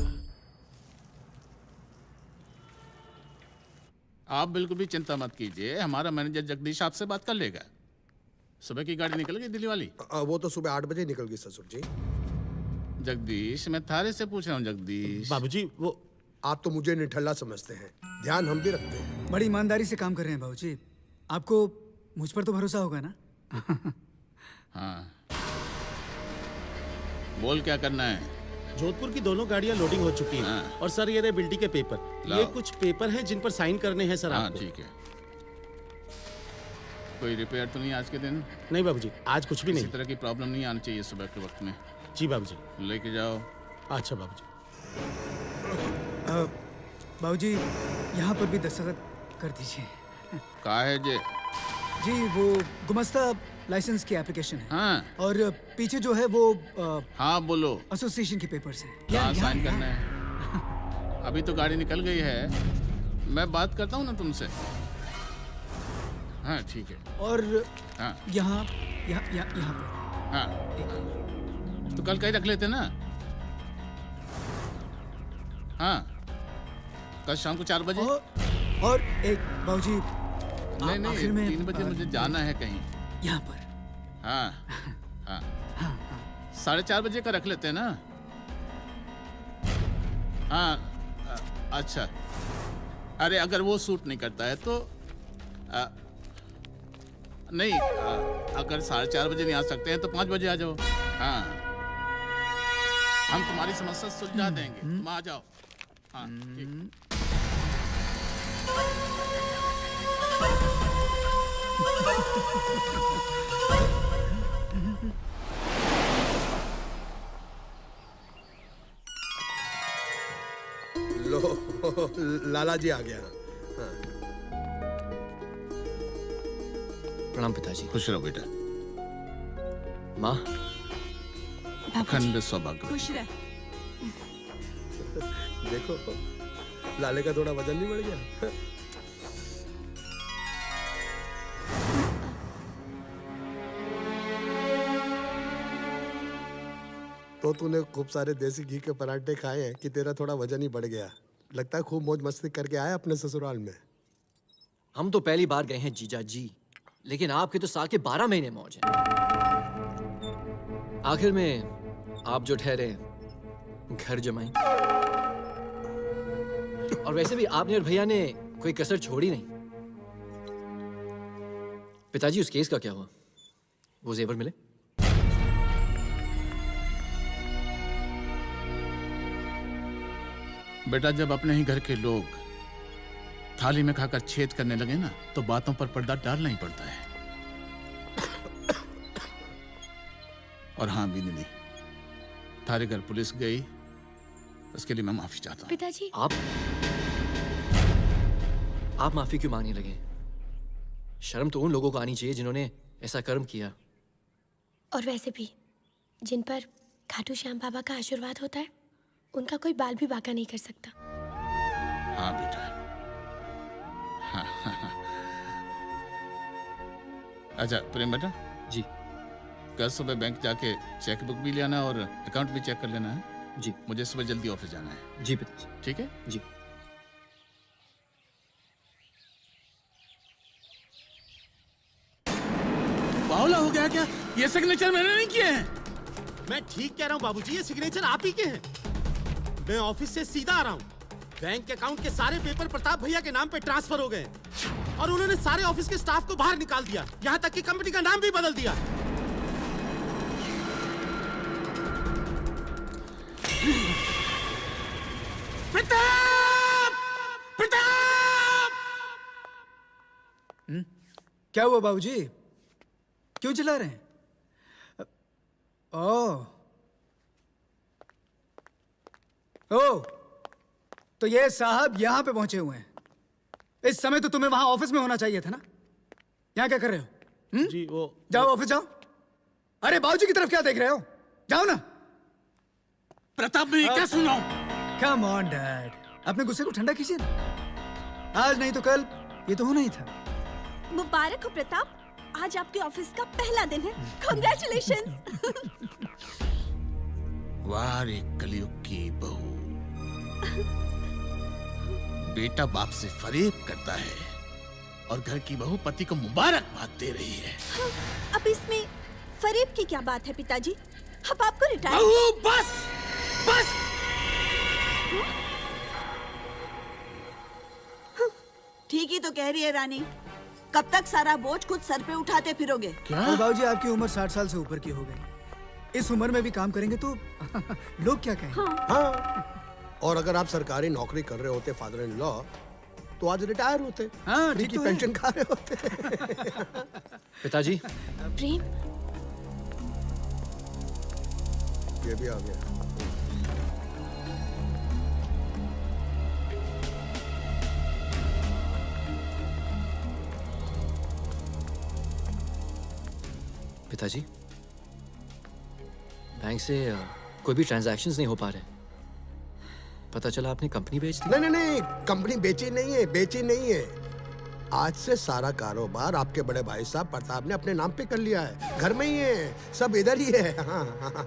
आप बिल्कुल भी चिंता मत कीजिए, हमारा मैनेजर जगदीश आपसे बात कर लेगा। सुबह की गाड़ी निकल गई दिल्ली वाली? वो तो सुबह 8 बजे निकल गई ससुर जी। जगदीश, मैं थारे से पूछ रहा हूँ जगदीश। बाबूजी, वो आप तो मुझे निठल्ला समझते हैं, ध्यान हम भी रखते हैं। बड़ी ईमानदारी से काम कर रहे हैं बाबूजी, आपको मुझ पर तो भरोसा होगा ना? हाँ, बोल क्या करना है? जोधपुर की दोनों गाड़ियां लोडिंग हो चुकी हैं। और सर ये रहे बिल्टी के पेपर। ये कुछ पेपर हैं जिन पर साइन करने हैं सर आपको। ठीक है। कोई रिपेयर तो नहीं आज के दिन? नहीं बाबूजी, आज कुछ भी नहीं। किसी तरह की प्रॉब्लम नहीं आनी चाहिए सुबह के वक्त में। जी बाबूजी। लेके जाओ। अच्छा बाबूजी। बाबूजी, यहाँ पर भी दस्तखत कर दीजिए। कहा है जे? जी वो गुमस्ता लाइसेंस की एप्लीकेशन है। हाँ। और पीछे जो है वो हाँ बोलो। एसोसिएशन के पेपर्स है। कहाँ साइन करना है? अभी तो गाड़ी निकल गई है, मैं बात करता हूँ ना तुमसे। हाँ ठीक है। और हाँ यहाँ पे। हाँ तो कल कहीं रख लेते ना। हाँ कल शाम को 4 बजे। और एक बाबूजी, नहीं आखिर में 3 बजे मुझे जाना है कहीं। यहाँ पर। हाँ हाँ 4:30 बजे का रख लेते हैं ना। हाँ अच्छा, अरे अगर वो सूट नहीं करता है तो नहीं, अगर 4:30 बजे नहीं आ सकते हैं तो 5 बजे आ जाओ। हाँ हम तुम्हारी समस्या सुलझा देंगे, तुम आ जाओ। हाँ ठीक। लो लाला जी आ गया। हाँ। प्रणाम पिताजी। खुश रहो बेटा। माँ अखंड सौभाग्य। खुश रह। देखो लाले का थोड़ा वजन नहीं बढ़ गया? तो तूने खूब सारे देसी घी के पराठे खाए हैं कि तेरा थोड़ा वजन ही बढ़ गया। लगता है खूब मौज मस्ती करके आया अपने ससुराल में। हम तो पहली बार गए हैं जीजा जी, लेकिन आपके तो साल के 12 महीने मौज है। आखिर में आप जो ठहरे घर जमाई। और वैसे भी आपने और भैया ने कोई कसर छोड़ी नहीं। पिताजी उस केस का क्या हुआ? वो जेवर मिले? बेटा जब अपने ही घर के लोग थाली में खाकर छेद करने लगे ना, तो बातों पर पर्दा डालना ही पड़ता है। और हाँ बिंदनी, थारे घर पुलिस गई, उसके लिए मैं माफी चाहता हूँ। पिताजी आप माफी क्यों मांगने लगे? शर्म तो उन लोगों को आनी चाहिए जिन्होंने ऐसा कर्म किया। और वैसे भी जिन पर खाटू श्याम बाबा का आशीर्वाद होता है, उनका कोई बाल भी बांका नहीं कर सकता। हाँ बेटा। हाँ। अच्छा प्रेम बेटा जी, कल सुबह बैंक जाके चेकबुक भी लेना और अकाउंट भी चेक कर लेना है। जी। मुझे सुबह जल्दी ऑफिस जाना है। जी पिताजी। ठीक है जी। बावला हो गया क्या? ये सिग्नेचर मैंने नहीं किए हैं। मैं ठीक कह रहा हूँ बाबूजी, ये सिग्नेचर आप ही के हैं। मैं ऑफिस से सीधा आ रहा हूँ। बैंक के अकाउंट के सारे पेपर प्रताप भैया के नाम पे ट्रांसफर हो गए और उन्होंने सारे ऑफिस के स्टाफ को बाहर निकाल दिया, यहाँ तक कि कंपनी का नाम भी बदल दिया। प्रताप! प्रताप! क्या हुआ बाबूजी? क्यों चिल्ला रहे हैं? ओ, तो ये साहब यहाँ पे पहुंचे हुए हैं। इस समय तो तुम्हें वहां ऑफिस में होना चाहिए था ना। यहाँ क्या कर रहे हो? जी वो जाओ ऑफिस जाओ। अरे बाबूजी की तरफ क्या देख रहे हो? जाओ ना। प्रताप मैं क्या सुन रहा हूँ? कम ऑन डैड, अपने गुस्से को ठंडा कीजिए ना। आज नहीं तो कल ये तो होना ही था। मुबारक हो प्रताप, आज आपके ऑफिस का पहला दिन है। कांग्रेचुलेशंस। वाह रे कलयुग की बहू। बेटा बाप से फरेब करता है और घर की बहू पति को मुबारकबाद दे रही है। अब इसमें फरेब की क्या बात है पिताजी? अब आपको रिटायर। बहू बस बस। ठीक ही तो कह रही है रानी। कब तक सारा बोझ खुद सर पे उठाते फिरोगे? और बाबूजी आपकी उम्र 60 साल से ऊपर की हो गई। इस उम्र में भी काम करेंगे तो लोग क्या कहेंगे? हाँ। और अगर आप सरकारी नौकरी कर रहे होते फादर इन लॉ, तो आज रिटायर होते। हाँ, फ्री की तो पेंशन खा रहे होते। पिताजी प्रेम, ये भी आ गया। पिताजी, बैंक से कोई भी ट्रांजैक्शंस नहीं हो पा रहे। पता चला आपने कंपनी बेच दी। नहीं नहीं नहीं, कंपनी बेची नहीं है, बेची नहीं है। आज से सारा कारोबार आपके बड़े भाई साहब प्रताप ने अपने नाम पे कर लिया है। घर में ही है, सब इधर ही है। हाँ, हाँ।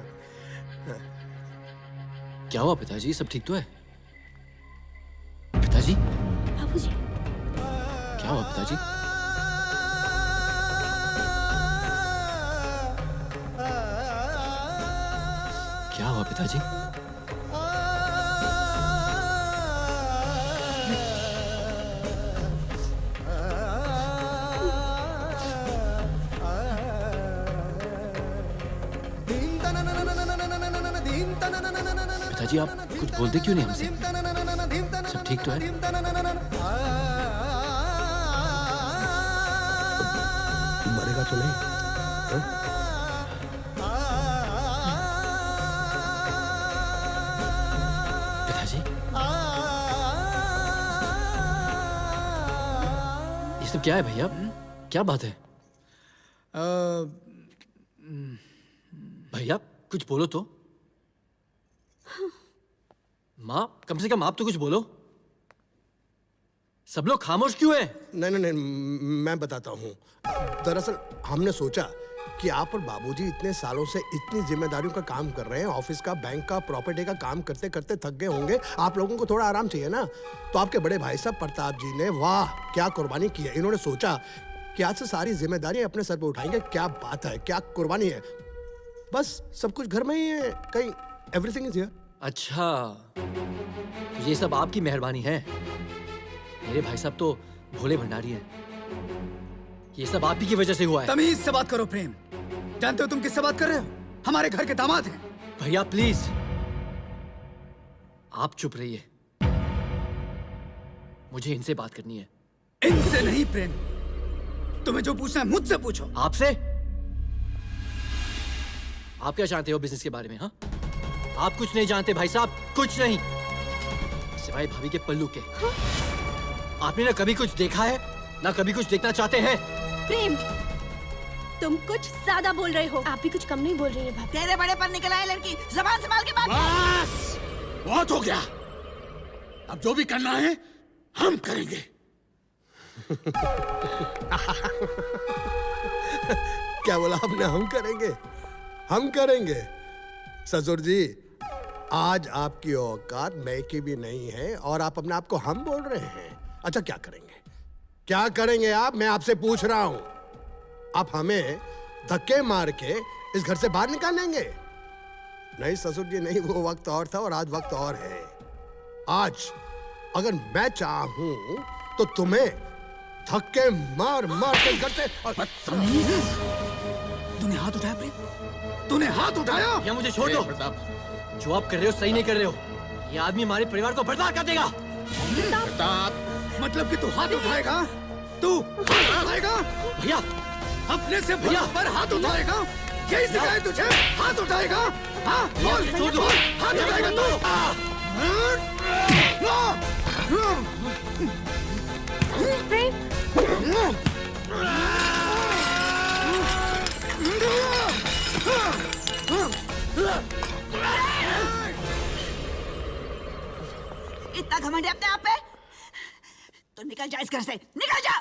क्या हुआ पिताजी, सब ठीक तो है? पिताजी, बाबूजी, क्या हुआ पिताजी? क्या हुआ पिताजी? पिताजी, आप कुछ बोलते क्यों नहीं हमसे? सब ठीक तो है? मरेगा तो नहीं? हाँ? पिताजी, ये सब क्या है भैया? क्या बात है? भैया कुछ बोलो तो। माँ, कम से कम आप तो कुछ बोलो। सब लोग खामोश क्यों हैं? नहीं नहीं नहीं, मैं बताता हूँ। दरअसल हमने सोचा कि आप और बाबूजी इतने सालों से इतनी जिम्मेदारियों का काम कर रहे हैं, ऑफिस का, बैंक का, प्रॉपर्टी का काम करते करते थक गए होंगे। आप लोगों को थोड़ा आराम चाहिए ना। तो आपके बड़े भाई साहब प्रताप जी ने, वाह क्या कुर्बानी की है। इन्होंने सोचा कि आज से सारी जिम्मेदारी अपने सर पे उठाएंगे। क्या बात है, क्या कुर्बानी है। बस सब कुछ घर में ही है, कहीं एवरीथिंग इज हियर। अच्छा, तो ये सब आपकी मेहरबानी है। मेरे भाई साहब तो भोले भंडारी हैं। ये सब आप ही की वजह से हुआ है। तमीज से बात करो प्रेम। जानते हो तुम किससे बात कर रहे हो? हमारे घर के दामाद हैं। भैया प्लीज, आप चुप रहिए। मुझे इनसे बात करनी है। इनसे नहीं प्रेम, तुम्हें जो पूछना है मुझसे पूछो। आपसे? आप क्या जानते हो बिजनेस के बारे में? हाँ, आप कुछ नहीं जानते भाई साहब, कुछ नहीं, सिवाय भाभी के पल्लू के। हाँ? आपने ना कभी कुछ देखा है, ना कभी कुछ देखना चाहते हैं। प्रेम, तुम कुछ ज्यादा बोल रहे हो। आप भी कुछ कम नहीं बोल रही है भाभी। तेरे बड़े पर निकल आए लड़की, जबान संभाल के बात। बस बहुत हो गया। अब जो भी करना है हम करेंगे। क्या बोला आपने? हम करेंगे? हम करेंगे? ससुर जी, आज आपकी औकात मैं की भी नहीं है और आप अपने आप को हम बोल रहे हैं। अच्छा क्या करेंगे? क्या करेंगे आप? मैं आपसे पूछ रहा हूं। आप हमें धक्के मार के इस घर से बाहर निकालेंगे? नहीं ससुर जी नहीं, वो वक्त और था और आज वक्त और है। आज अगर मैं चाहूं तो तुम्हें धक्के मार मार के इस घर से। तूने हाथ उठाया प्रेम? तूने हाथ उठाया? या मुझे छोड़ दो। जो आप कर रहे हो सही नहीं कर रहे हो। ये आदमी हमारे परिवार को बर्बाद कर देगा। प्रताप, मतलब कि तू हाथ उठाएगा? तू हाथ उठाएगा? भैया, अपने से भैया पर हाथ उठाएगा? यही सिखाया तुझे? हाथ उठाएगा? हाँ, बोल, बोल, हाथ उठाएगा तू? प्रेम, इतना घमंड है अपने आप पे? तो निकल जा इस घर से, निकल जा।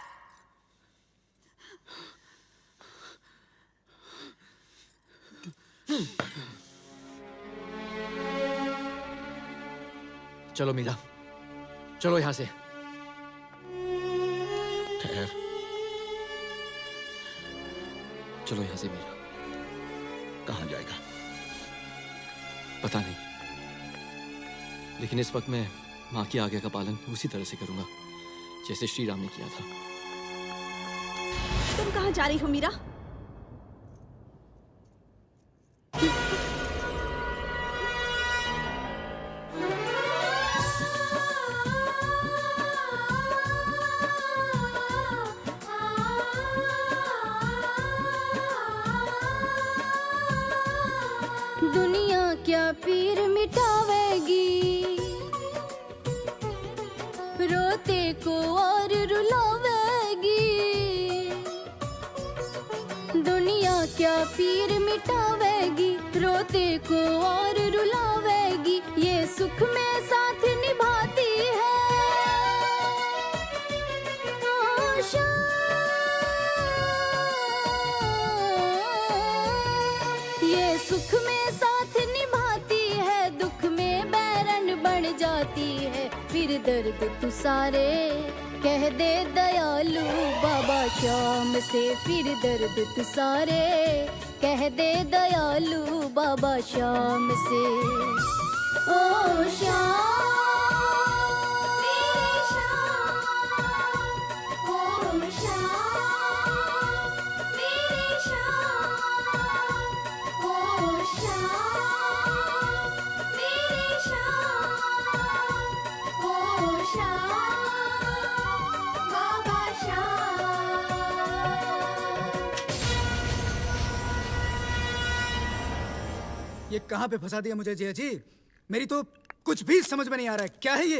चलो मीरा, चलो यहां से। ठहर। चलो यहां से मीरा। कहां जाएगा? पता नहीं, लेकिन इस वक्त मैं माँ की आज्ञा का पालन उसी तरह से करूंगा जैसे श्री राम ने किया था। तुम कहाँ जा रही हो मीरा? दुनिया क्या पीर मिटावेगी, रोते को और रुलावेगी। दुनिया क्या पीर मिटावेगी, रोते को और रुलावेगी, ये सुख में साथ निभाती है। ओ शाम, ये सुख में साथ निभाती है, दुख में बैरन बन जाती है। फिर दर्द तू सारे कह दे दयालु बाबा श्याम से, फिर दर्द तू सारे कह दे दयालु बाबा श्याम से। ओ श्याम, मेरे श्याम, ओ श्याम, मेरे श्याम, ओ श्याम, मेरे श्याम, ओ श्याम, बाबा श्याम। ये कहाँ पे फंसा दिया मुझे जया जी? मेरी तो कुछ भी समझ में नहीं आ रहा है, क्या है ये?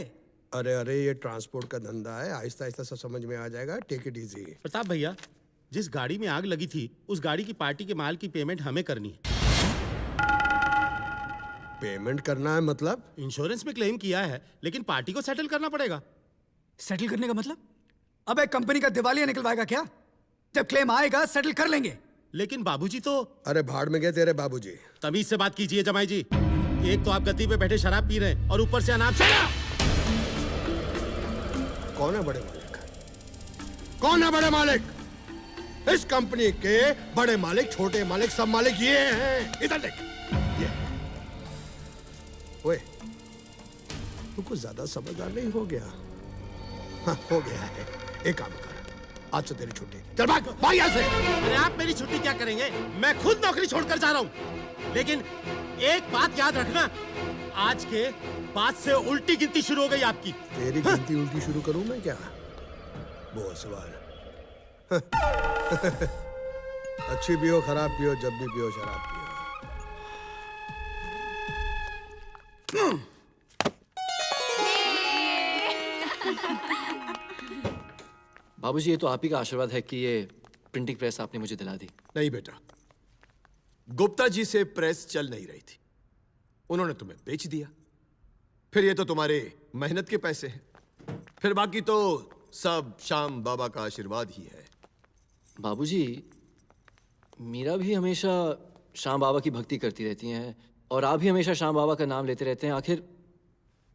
अरे अरे, ये ट्रांसपोर्ट का धंधा है, आहिस्ता आहिस्ता सब समझ में आ जाएगा। Take it easy. प्रताप भैया, जिस गाड़ी में आग लगी थी उस गाड़ी की पार्टी के माल की पेमेंट हमें करनी है। पेमेंट करना है मतलब? इंश्योरेंस में क्लेम किया है, लेकिन पार्टी को सेटल करना पड़ेगा। सेटल करने का मतलब? अब एक कंपनी का दिवालिया निकलवाएगा क्या? जब क्लेम आएगा सेटल कर लेंगे। लेकिन बाबूजी तो... अरे भाड़ में गए तेरे बाबूजी। तमीज से बात कीजिए जमाई जी। एक तो आप गद्दी पे बैठे शराब पी रहे हैं और ऊपर से अनाप शराब। कौन है बड़े मालिक? कौन है बड़े मालिक? इस कंपनी के बड़े मालिक, छोटे मालिक, सब मालिक ये हैं। इधर देख, ये। ओए, तू कुछ ज्यादा समझदार नहीं हो गया? हाँ, हो गया है। एक काम कर, आज से तेरी छुट्टी। चल भाग, भाग यहाँ से। अरे आप मेरी छुट्टी क्या करेंगे? मैं खुद नौकरी छोड़कर जा रहा हूँ। लेकिन एक बात याद रखना, आज के बाद से उल्टी गिनती शुरू हो गई आपकी। तेरी गिनती उल्टी शुरू करूं मैं क्या? बहुत सवाल। अच्छी पियो, खराब पियो, जब भी पियो शराब पियो। बाबूजी, ये तो आप ही का आशीर्वाद है कि ये प्रिंटिंग प्रेस आपने मुझे दिला दी। नहीं बेटा, गुप्ता जी से प्रेस चल नहीं रही थी, उन्होंने तुम्हें बेच दिया। फिर ये तो तुम्हारे मेहनत के पैसे हैं, फिर बाकी तो सब श्याम बाबा का आशीर्वाद ही है। बाबूजी, मीरा भी हमेशा श्याम बाबा की भक्ति करती रहती हैं और आप भी हमेशा श्याम बाबा का नाम लेते रहते हैं। आखिर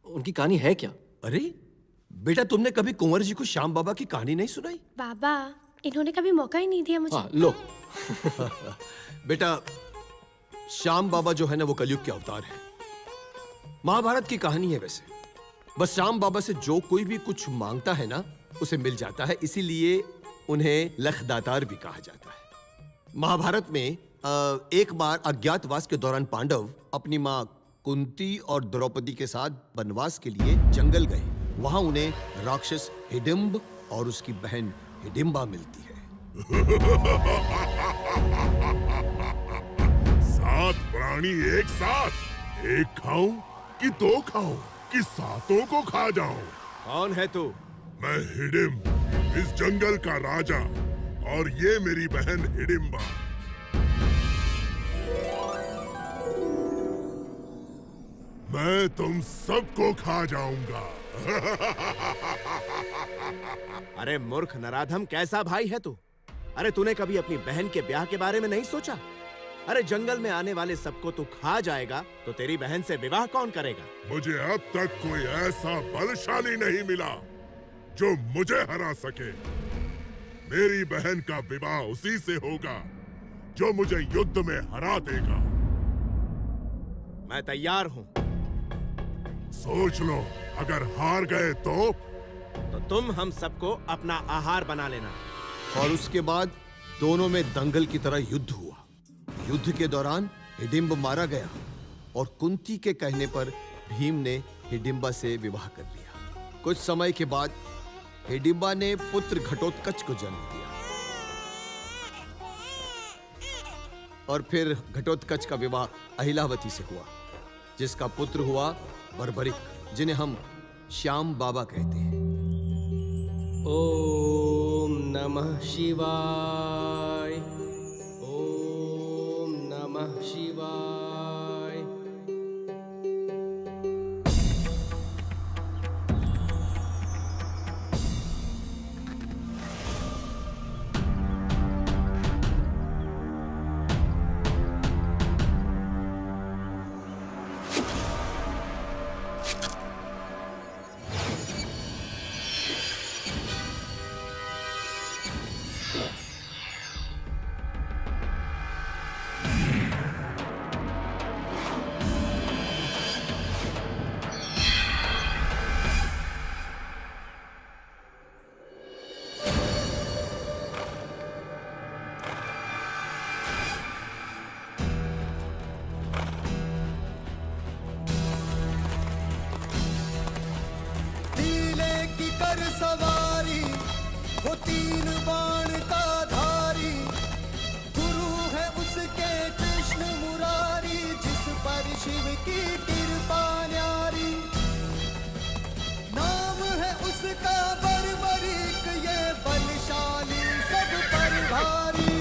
उनकी कहानी है क्या? अरे बेटा, तुमने कभी कुंवर जी को श्याम बाबा की कहानी नहीं सुनाई? बाबा, इन्होंने कभी मौका ही नहीं दिया मुझे। हाँ, लो। बेटा, श्याम बाबा जो है ना, वो कलयुग के अवतार है। महाभारत की कहानी है वैसे। बस श्याम बाबा से जो कोई भी कुछ मांगता है ना, उसे मिल जाता है, इसीलिए उन्हें लखदातार भी कहा जाता है। महाभारत में एक बार अज्ञातवास के दौरान पांडव अपनी माँ कुंती और द्रौपदी के साथ वनवास के लिए जंगल गए। वहां उन्हें राक्षस हिडिंब और उसकी बहन हिडिंबा मिलती है। 7 प्राणी एक साथ, एक खाऊं कि 2 खाऊं कि 7 को खा जाऊं? कौन है तू? मैं हिडिंब, इस जंगल का राजा, और ये मेरी बहन हिडिंबा। मैं तुम सबको खा जाऊंगा। अरे मूर्ख नराधम, कैसा भाई है तू? अरे तूने कभी अपनी बहन के ब्याह के बारे में नहीं सोचा? अरे जंगल में आने वाले सबको तू खा जाएगा तो तेरी बहन से विवाह कौन करेगा? मुझे अब तक कोई ऐसा बलशाली नहीं मिला जो मुझे हरा सके। मेरी बहन का विवाह उसी से होगा जो मुझे युद्ध में हरा देगा। मैं तैयार हूँ। सोच लो, अगर हार गए तो तुम हम सबको अपना आहार बना लेना। और उसके बाद दोनों में दंगल की तरह युद्ध हुआ। युद्ध के दौरान हिडिंब मारा गया और कुंती के कहने पर भीम ने हिडिंबा से विवाह कर लिया। कुछ समय के बाद हिडिंबा ने पुत्र घटोत्कच को जन्म दिया और फिर घटोत्कच का विवाह अहिलावती से हुआ, जिसका पुत्र हुआ बर्बरिक, जिन्हें हम श्याम बाबा कहते हैं। ओम नमः शिवाय, ओम नमः शिवाय। नीले की कर सवारी, वो तीन बाण का धारी, गुरु है उसके कृष्ण मुरारी, जिस पर शिव की कृपा न्यारी। नाम है उसका बर्बरीक, ये बलशाली सब पर भारी।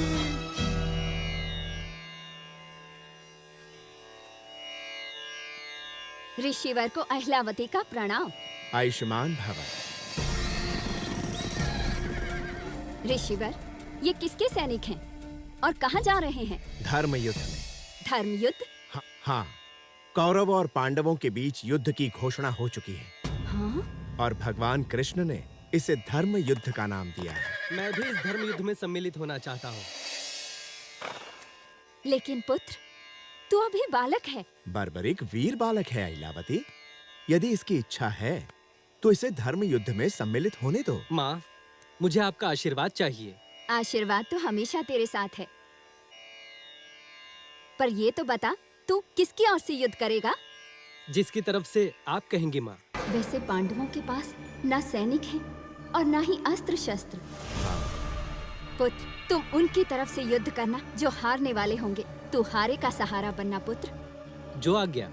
ऋषिवर को अहिलावती का प्रणाम। आयुष्मान भव। ऋषिवर, ये किसके सैनिक हैं और कहाँ जा रहे हैं? धर्म युद्ध में। धर्म युद्ध? हाँ, कौरव और पांडवों के बीच युद्ध की घोषणा हो चुकी है। हाँ? और भगवान कृष्ण ने इसे धर्म युद्ध का नाम दिया है। मैं भी इस धर्म युद्ध में सम्मिलित होना चाहता हूँ। लेकिन पुत्र, तू अभी बालक है। बर्बरिक वीर बालक है अहिलावती। यदि इसकी इच्छा है तो इसे धर्म युद्ध में सम्मिलित होने दो। माँ, मुझे आपका आशीर्वाद चाहिए। आशीर्वाद तो हमेशा तेरे साथ है, पर ये तो बता, तू किसकी ओर से युद्ध करेगा? जिसकी तरफ से आप कहेंगी माँ। वैसे पांडवों के पास ना सैनिक हैं और ना ही अस्त्र शस्त्र। पुत्र, तुम उनकी तरफ से युद्ध करना जो हारने वाले होंगे। तू हारे का सहारा बनना पुत्र। जो आज्ञा।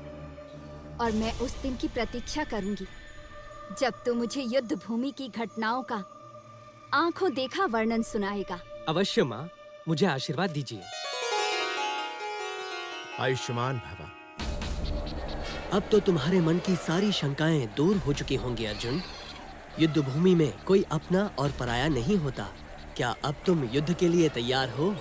और मैं उस दिन की प्रतीक्षा करूंगी जब तू मुझे युद्ध भूमि की घटनाओं का आंखों देखा वर्णन सुनाएगा। अवश्य माँ, मुझे आशीर्वाद दीजिए। आयुष्मान भव। अब तो तुम्हारे मन की सारी शंकाएं दूर हो चुकी होंगी अर्जुन। युद्ध भूमि में कोई अपना और पराया नहीं होता। क्या अब तुम युद्ध के लिए तैयार हो?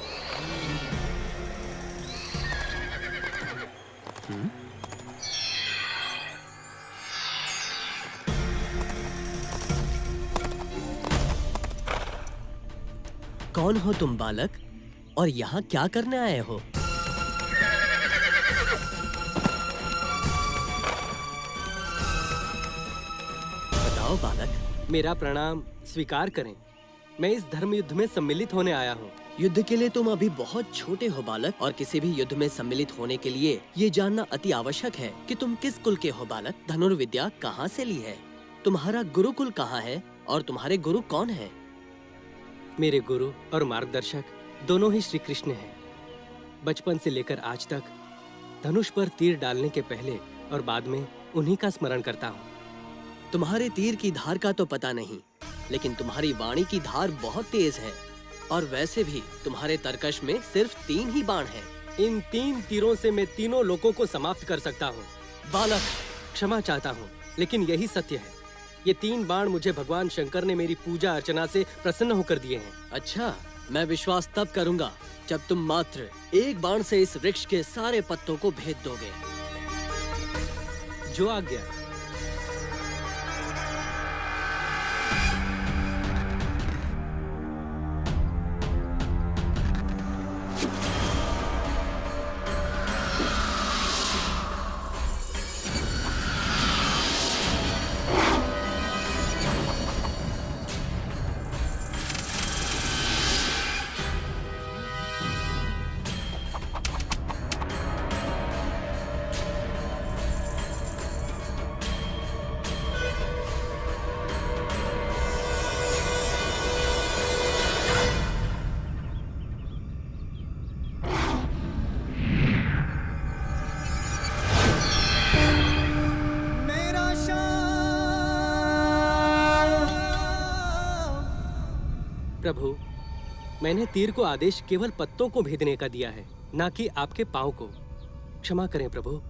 कौन हो तुम बालक, और यहाँ क्या करने आए हो? बताओ बालक। मेरा प्रणाम स्वीकार करें। मैं इस धर्म युद्ध में सम्मिलित होने आया हूँ। युद्ध के लिए तुम अभी बहुत छोटे हो बालक, और किसी भी युद्ध में सम्मिलित होने के लिए ये जानना अति आवश्यक है कि तुम किस कुल के हो बालक। धनुर्विद्या कहाँ से ली है? तुम्हारा गुरुकुल कहाँ है और तुम्हारे गुरु कौन है? मेरे गुरु और मार्गदर्शक दोनों ही श्री कृष्ण हैं। बचपन से लेकर आज तक धनुष पर तीर डालने के पहले और बाद में उन्हीं का स्मरण करता हूँ। तुम्हारे तीर की धार का तो पता नहीं, लेकिन तुम्हारी वाणी की धार बहुत तेज है। और वैसे भी तुम्हारे तरकश में सिर्फ 3 ही बाण हैं। इन 3 तीरों से मैं तीनों लोगों को समाप्त कर सकता हूँ। बालक, क्षमा चाहता हूँ, लेकिन यही सत्य है। ये 3 बाण मुझे भगवान शंकर ने मेरी पूजा अर्चना से प्रसन्न होकर दिए हैं। अच्छा, मैं विश्वास तब करूंगा जब तुम मात्र 1 बाण से इस वृक्ष के सारे पत्तों को भेद दोगे। जो आज्ञा। प्रभु, मैंने तीर को आदेश केवल पत्तों को भेदने का दिया है, ना कि आपके पांव को। क्षमा करें प्रभु,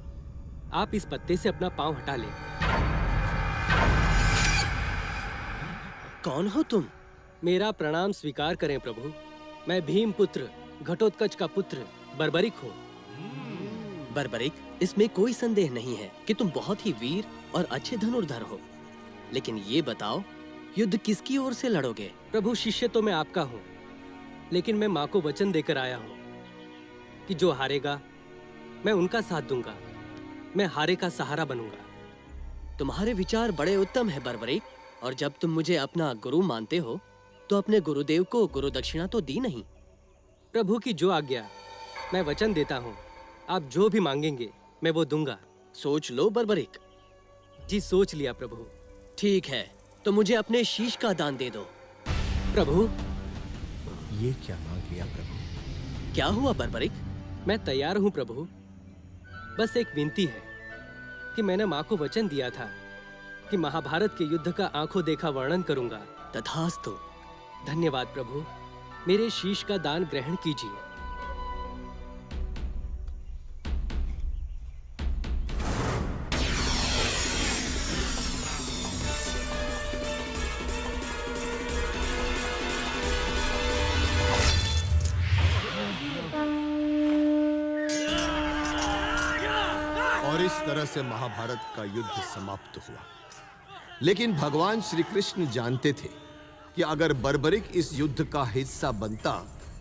आप इस पत्ते से अपना पांव हटा लें। कौन हो तुम? मेरा प्रणाम स्वीकार करें प्रभु। मैं भीम पुत्र घटोत्कच का पुत्र बर्बरिक हूँ। बर्बरिक, इसमें कोई संदेह नहीं है कि तुम बहुत ही वीर और अच्छे धनुर्धर हो, लेकिन ये बताओ, युद्ध किसकी ओर से लड़ोगे? प्रभु, शिष्य तो मैं आपका हूँ, लेकिन मैं माँ को वचन देकर आया हूँ कि जो हारेगा मैं उनका साथ दूंगा, मैं हारे का सहारा बनूंगा। तुम्हारे विचार बड़े उत्तम है बर्बरिक, और जब तुम मुझे अपना गुरु मानते हो तो अपने गुरुदेव को गुरु दक्षिणा तो दी नहीं। प्रभु की जो आज्ञा, मैं वचन देता हूँ, आप जो भी मांगेंगे मैं वो दूंगा। सोच लो बर्बरिक। जी सोच लिया प्रभु। ठीक है, तो मुझे अपने शीश का दान दे दो। प्रभु, ये क्या मांग लिया प्रभु? क्या हुआ बर्बरिक? मैं तैयार हूँ प्रभु, बस एक विनती है कि मैंने माँ को वचन दिया था कि महाभारत के युद्ध का आंखों देखा वर्णन करूंगा। तथास्तु। धन्यवाद प्रभु, मेरे शीश का दान ग्रहण कीजिए। और इस तरह से महाभारत का युद्ध समाप्त हुआ। लेकिन भगवान श्री कृष्ण जानते थे कि अगर बर्बरिक इस युद्ध का हिस्सा बनता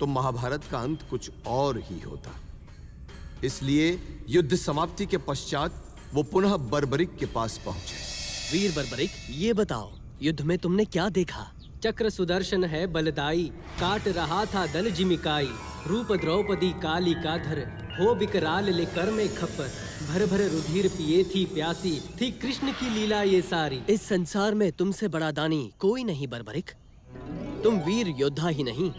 तो महाभारत का अंत कुछ और ही होता। इसलिए युद्ध समाप्ति के पश्चात वो पुनः बर्बरिक के पास पहुंचे। वीर बर्बरिक, ये बताओ, युद्ध में तुमने क्या देखा? चक्र सुदर्शन है बलदाई, काट रहा था दल जिमिकाई, रूप द्रौपदी काली काधर, हो विकराल ले कर में खप्पर, भर भर रुधिर पिए थी प्यासी, थी कृष्ण की लीला ये सारी। इस संसार में तुमसे बड़ा दानी कोई नहीं बर्बरिक। तुम वीर योद्धा ही नहीं,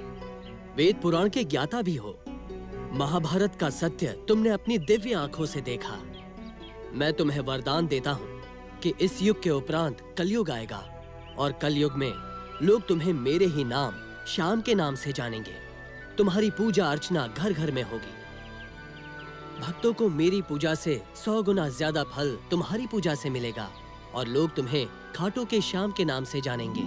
वेद पुराण के ज्ञाता भी हो। महाभारत का सत्य तुमने अपनी दिव्य आंखों से देखा। मैं तुम्हें वरदान देता हूँ कि इस युग के उपरांत कलयुग आएगा, और कलयुग में लोग तुम्हें मेरे ही नाम, श्याम के नाम से जानेंगे। तुम्हारी पूजा अर्चना घर घर में होगी। भक्तों को मेरी पूजा से 100 गुना ज्यादा फल तुम्हारी पूजा से मिलेगा, और लोग तुम्हें खाटू के श्याम के नाम से जानेंगे।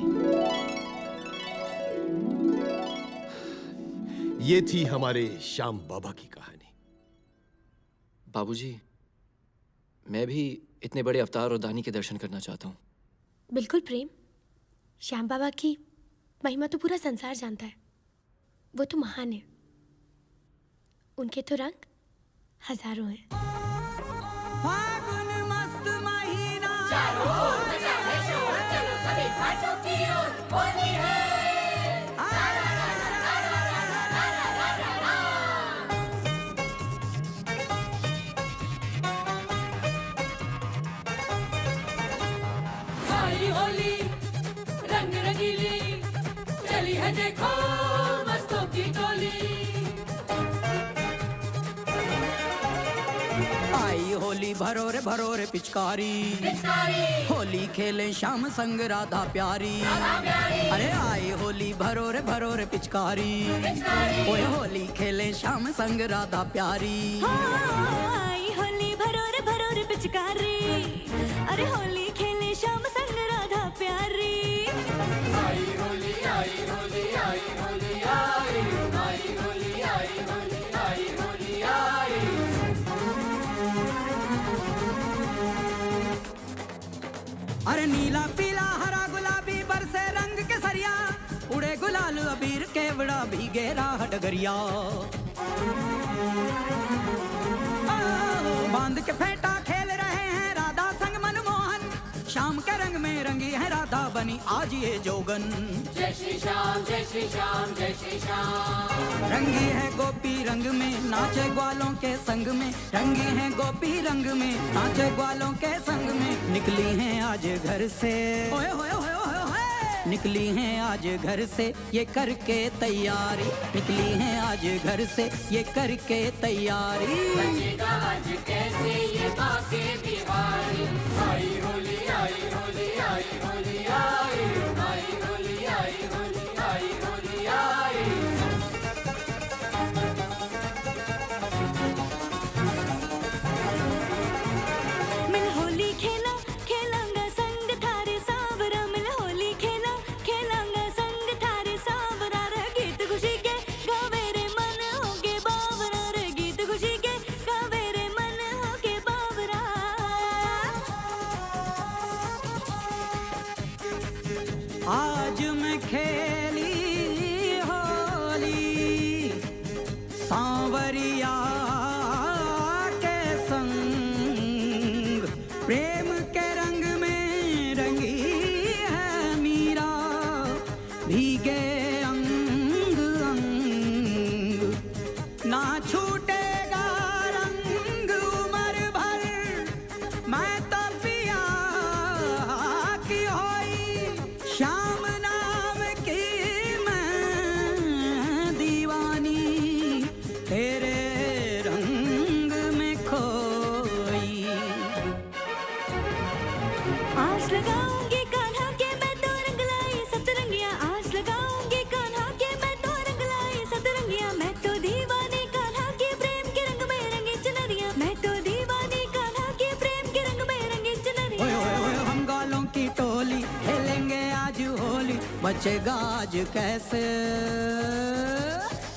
ये थी हमारे श्याम बाबा की कहानी। बाबूजी, मैं भी इतने बड़े अवतार और दानी के दर्शन करना चाहता हूँ। बिल्कुल प्रेम, श्याम बाबा की महिमा तो पूरा संसार जानता है। वो तो महान है, उनके तो रंग हजारों हैं। फागुन मस्त महीना, चारों ओर मचा है शोर, चलो सभी घाटों की ओर, होली है। आई होली रंग रंगीली, चली है देखो मस्तों की टोली। आई होली भरो रे पिचकारी, होली खेले श्याम संग राधा प्यारी। अरे आई होली भरो रे पिचकारी, ओए होली खेले श्याम संग राधा प्यारी। आई होली भरो रे पिचकारी, अरे होली खेले श्याम संग राधा प्यारी। आई होली आई होली आई होली आई, आई होली आई होली आई होली आई। अरे नीला पीला हरा गुलाबी बरसे रंग के सरिया, उड़े गुलाल अबीर केवड़ा भीगे राह डगरिया। बांध के फेंटा खेल रहे हैं राधा संग मनमोहन, शाम के रंग में रंगी है राधा बनी आज ये जोगन। जय श्री श्याम जय श्री श्याम जय श्री श्याम। रंगी है गोपी रंग में नाचे ग्वालों के संग में, रंगी है गोपी रंग में नाचे ग्वालों के संग में। निकली हैं आज घर से, ओए होए होए होए होए, निकली हैं आज घर से ये करके तैयारी, निकली हैं आज घर से ये करके तैयारी। रंगीला आज कैसे ये बाके बिहारी, आई होली आई होली आई होली आई, आई होली आई होली आई होली आई। आज मैं खेली होली सांवरिया के संग, प्रेम के रंग में रंगी है मीरा, भीगे अंग अंग, ना छूटेगा रंग उम्र भर, मैं तो पिया की होई श्याम नाम की मैं दीवानी, तेरे रंग में खोई। आस लगाऊंगी कान्हा के मैं तो रंग लाई सतरंगिया, आस लगाऊंगी कान्हा के मैं तो रंग लाई सतरंगिया, मैं तो दीवानी कान्हा के प्रेम के रंग में रंगी चुनरिया, मैं तो दीवानी कान्हा के प्रेम के रंग में रंगी चुनरिया। ओए ओए ओए हम गालों की टोली खेलेंगे आज होली, बचेगा आज कैसे,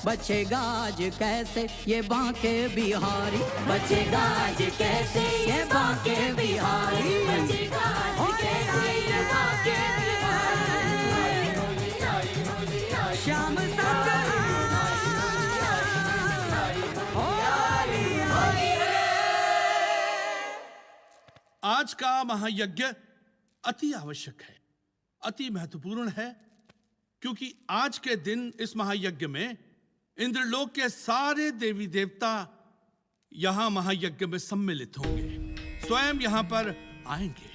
बचेगा आज कैसे ये बांके बिहारी, बचेगा आज कैसे ये बांके बिहारी, बचेगा आज कैसे ये बांके बिहारी। श्याम संग आज का महायज्ञ अति आवश्यक है, अति महत्वपूर्ण है, क्योंकि आज के दिन इस महायज्ञ में इंद्रलोक के सारे देवी देवता यहां महायज्ञ में सम्मिलित होंगे, स्वयं यहां पर आएंगे।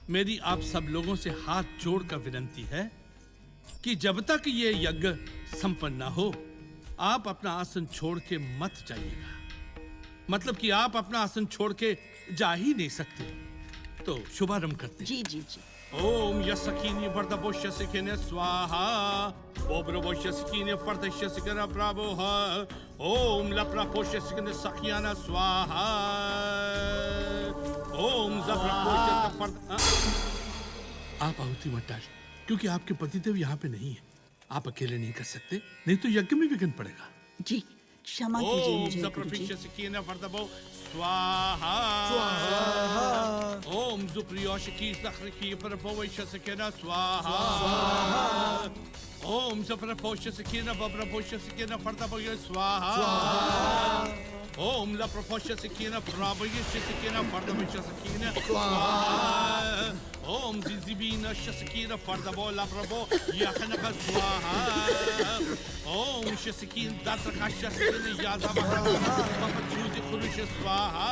मेरी आप सब लोगों से हाथ जोड़कर विनती है कि जब तक ये यज्ञ संपन्न न हो, आप अपना आसन छोड़ के मत जाइएगा। मतलब कि आप अपना आसन छोड़ के जा ही नहीं सकते। तो शुभारंभ करते हैं। जी जी जी। ओम यस्कीनि वर्धपोष्यसिकिने स्वाहा, ओब्रवोष्यसिकिने फर्दश्यसिकिने प्रावोह, ओम लप्रपोष्यसिकिने सखियाना स्वाहा, ओम जप्रपोष्यसफर्द। आप आहुति मत डालिए, क्योंकि आपके पतिदेव यहाँ पे नहीं है। आप अकेले नहीं कर सकते, नहीं तो यज्ञ में विघ्न पड़ेगा। जी क्षमा कीजिए ओम मुझे गुरुजी। जप्रपिष्यसिकिने फर्दबो स्वाहा, ओम जुप्रियोशकी सखरकी परभवैश्यसिकिने स्वाहा, ओम जप्रपोष्यसिकिने बब्रपोष्यसिकिने फर्दबो स्वाहा, ओम लप्रपोष्यसिकिने प्रावैश्यसिकिने फर्दवैश्यसिकिने स्वाहा, ओम जिजिबीना शसिकिने फर्दबो लप्रबो यखनक स्वाहा, ओम शसिकिन दात्रकाश्यसिकिने यादवहरा पपचूजि खुरुष स्वाहा,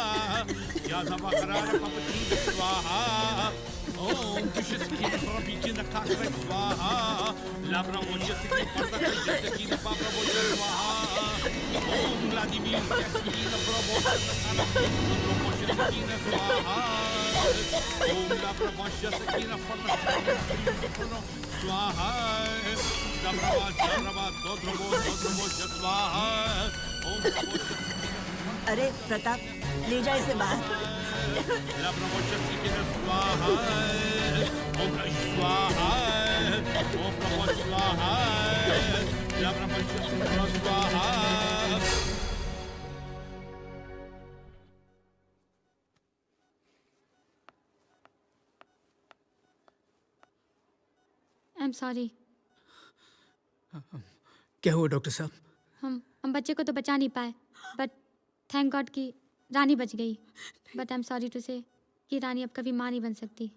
यादवहरा पपचूजि स्वाहा, ओम दुशसिकिने प्रभिचिने काकरे स्वाहा, लप्रवोशसिकिने फर्दवैश्यसिकिने पाप्रवोश स्वाहा, ओम व्लादिमीर शसिकिने प्रभोशसिकिने स्वाहा, ओम लप्रवोशसिकिने फर्दवैश्यसिकिने स्वाहा, अरे प्रताप ले जाए इसे बाहर। स्वाहा, ओम स्वाहा, ओम स्वाहा, स्वाहा। आई एम सॉरी। क्या हुआ डॉक्टर साहब? हम बच्चे को तो बचा नहीं पाए, बट थैंक गॉड कि रानी बच गई। But I am sorry to say कि रानी अब कभी माँ नहीं बन सकती।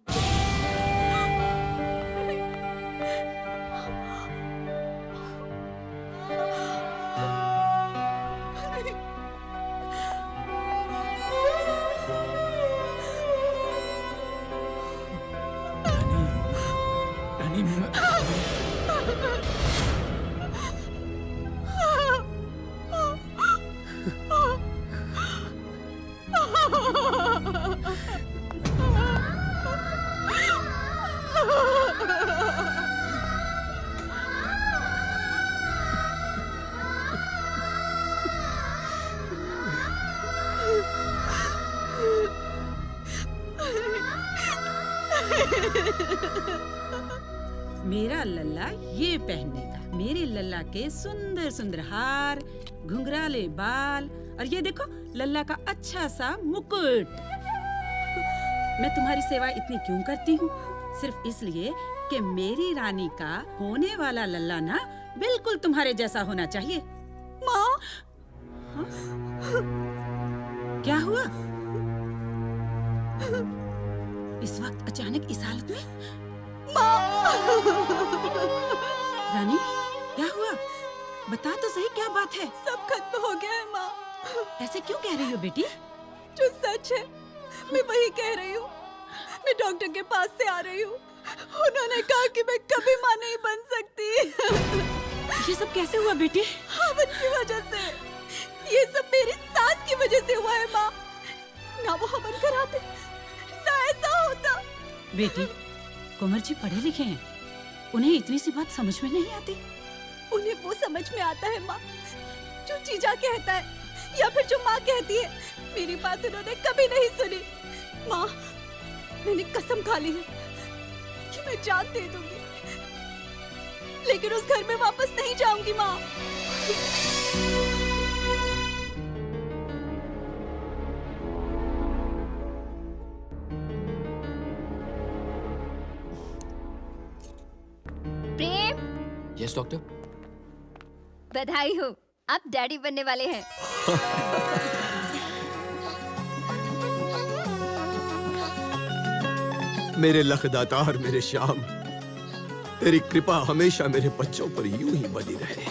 मेरा लल्ला ये पहनेगा। मेरे लल्ला के सुंदर सुंदर हार, घुंघराले बाल और ये देखो लल्ला का अच्छा सा मुकुट। मैं तुम्हारी सेवा इतनी क्यों करती हूँ? सिर्फ इसलिए कि मेरी रानी का होने वाला लल्ला ना बिल्कुल तुम्हारे जैसा होना चाहिए। माँ, क्या हुआ? इस वक्त अचानक इस हालत में? रानी, क्या हुआ? बता तो सही, क्या बात है? सब खत्म हो गया है माँ। ऐसे क्यों कह रही हो बेटी? जो सच है मैं वही कह रही हूँ। मैं डॉक्टर के पास से आ रही हूँ। उन्होंने कहा कि मैं कभी माँ नहीं बन सकती। ये सब कैसे हुआ बेटी? हवन की वजह से। ये सब मेरी सास की वजह से हुआ है माँ। ना वो हवन कराते, ना ऐसा होता। बेटी, कुंवर जी पढ़े लिखे हैं, उन्हें इतनी सी बात समझ में नहीं आती। उन्हें वो समझ में आता है माँ जो जीजा कहता है या फिर जो माँ कहती है। मेरी बात उन्होंने कभी नहीं सुनी। माँ, मैंने कसम खा ली है कि मैं जान दे दूंगी, लेकिन उस घर में वापस नहीं जाऊंगी माँ। प्रेम, यस डॉक्टर। बधाई हो, आप डैडी बनने वाले हैं। मेरे लखदातार, मेरे श्याम, तेरी कृपा हमेशा मेरे बच्चों पर यूं ही बनी रहे।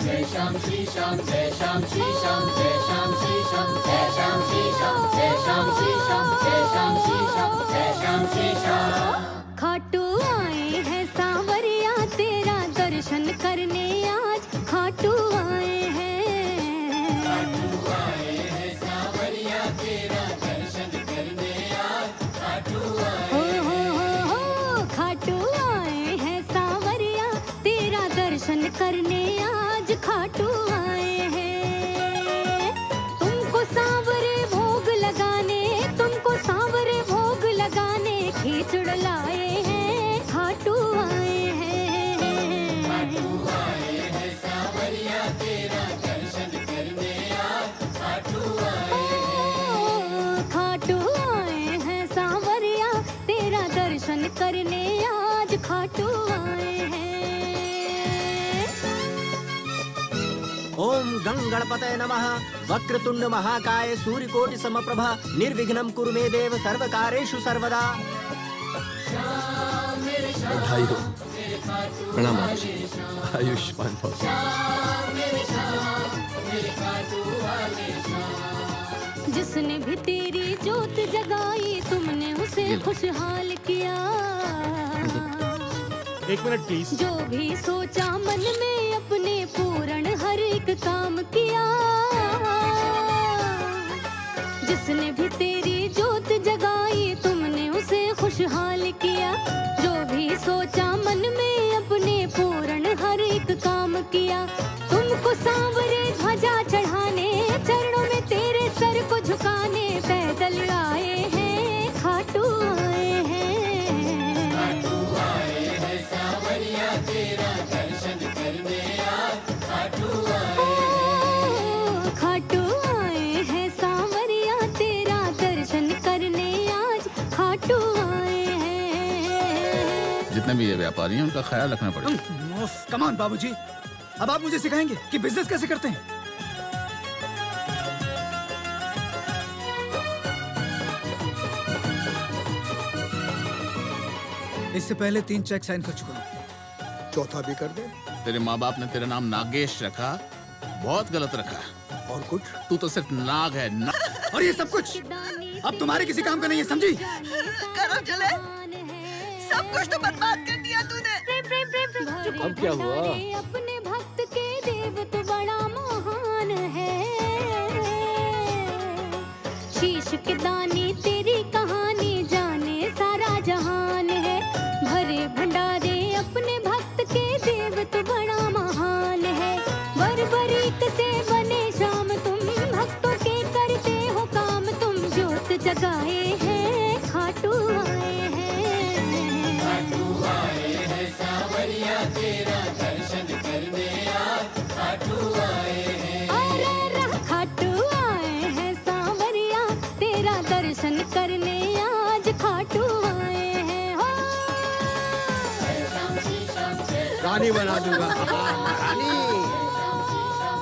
जय श्याम श्री श्याम, जय श्याम श्री श्याम, जय श्याम श्री श्याम, जय श्याम श्री श्याम, जय श्याम श्री श्याम, जय श्याम श्री श्याम, जय श्याम श्री श्याम। खाटू आए हैं सांवरिया तेरा दर्शन करने आज। खाटू आए हैं, खाटू आए हैं सांवरिया तेरा दर्शन करने आज। खाटू आए हो खाटू आए हैं सांवरिया तेरा दर्शन करने आज। खाटू आए हैं तुमको सांवरे भोग लगाने, तुमको सांवरे भोग लगाने खींचड़ लाए हैं। खाटू आए हैं, खाटू आए हैं सांवरिया तेरा दर्शन करने आज। खाटू आए हैं, खाटू आए हैं सांवरिया तेरा दर्शन करने आज। खाटू आए हैं। ओम गंगणपतये नमः। वक्रतुंड महाकाय सूर्यकोटि समप्रभा निर्विघ्नं कुरु मे देव सर्वकारेषु सर्वदा। बधाई हो। प्रणाम बाबूजी। आयुष्मान भव। जिसने भी तेरी जोत जगाई तुमने उसे खुशहाल किया। एक मिनट प्लीज। जो भी सोचा मन में अपने पूर्ण हर एक काम किया। जिसने भी तेरी जोत जगाई तुमने उसे खुशहाल किया। जो भी सोचा मन में अपने पूर्ण हर एक काम किया। तुमको सांवरे ध्वजा चढ़ाने चरणों में तेरे सर को झुकाने पैदल आए हैं। खाटू आए हैं, खाटू आए हैं सांवरिया तेरा दर्शन करने आज। खाटू आए हैं, खाटू आए हैं सांवरिया तेरा दर्शन करने आज। खाटू आए हैं। जितने भी ये व्यापारी हैं उनका ख्याल रखना पड़ेगा। कम ऑन बाबूजी, अब आप मुझे सिखाएंगे कि बिजनेस कैसे करते हैं। इससे पहले 3 चेक साइन कर चुका हूँ। चौथा भी कर दे। तेरे माँ बाप ने तेरा नाम नागेश रखा, बहुत गलत रखा। और कुछ? तू तो सिर्फ नाग है, नाग। और ये सब कुछ अब तुम्हारे किसी काम का नहीं है, समझी? करो चले, सब कुछ तो बर्बाद कर दिया तूने। अब क्या हुआ? अपने भक्त के देव तो बड़ा महान है। शीश के दानी तेरी कहानी जाने सारा जहान है। भरे भंडारे अपने भक्त के देव तो बड़ा महान है। बरबरीक से बने शाम तुम भक्तों के करते हो काम। तुम ज्योत जगाए हैं, खाटू आए हैं। खाटू आए हैं सांवरिया तेरा दर्शन करने आज। खाटू रानी बना दूंगा। रानी।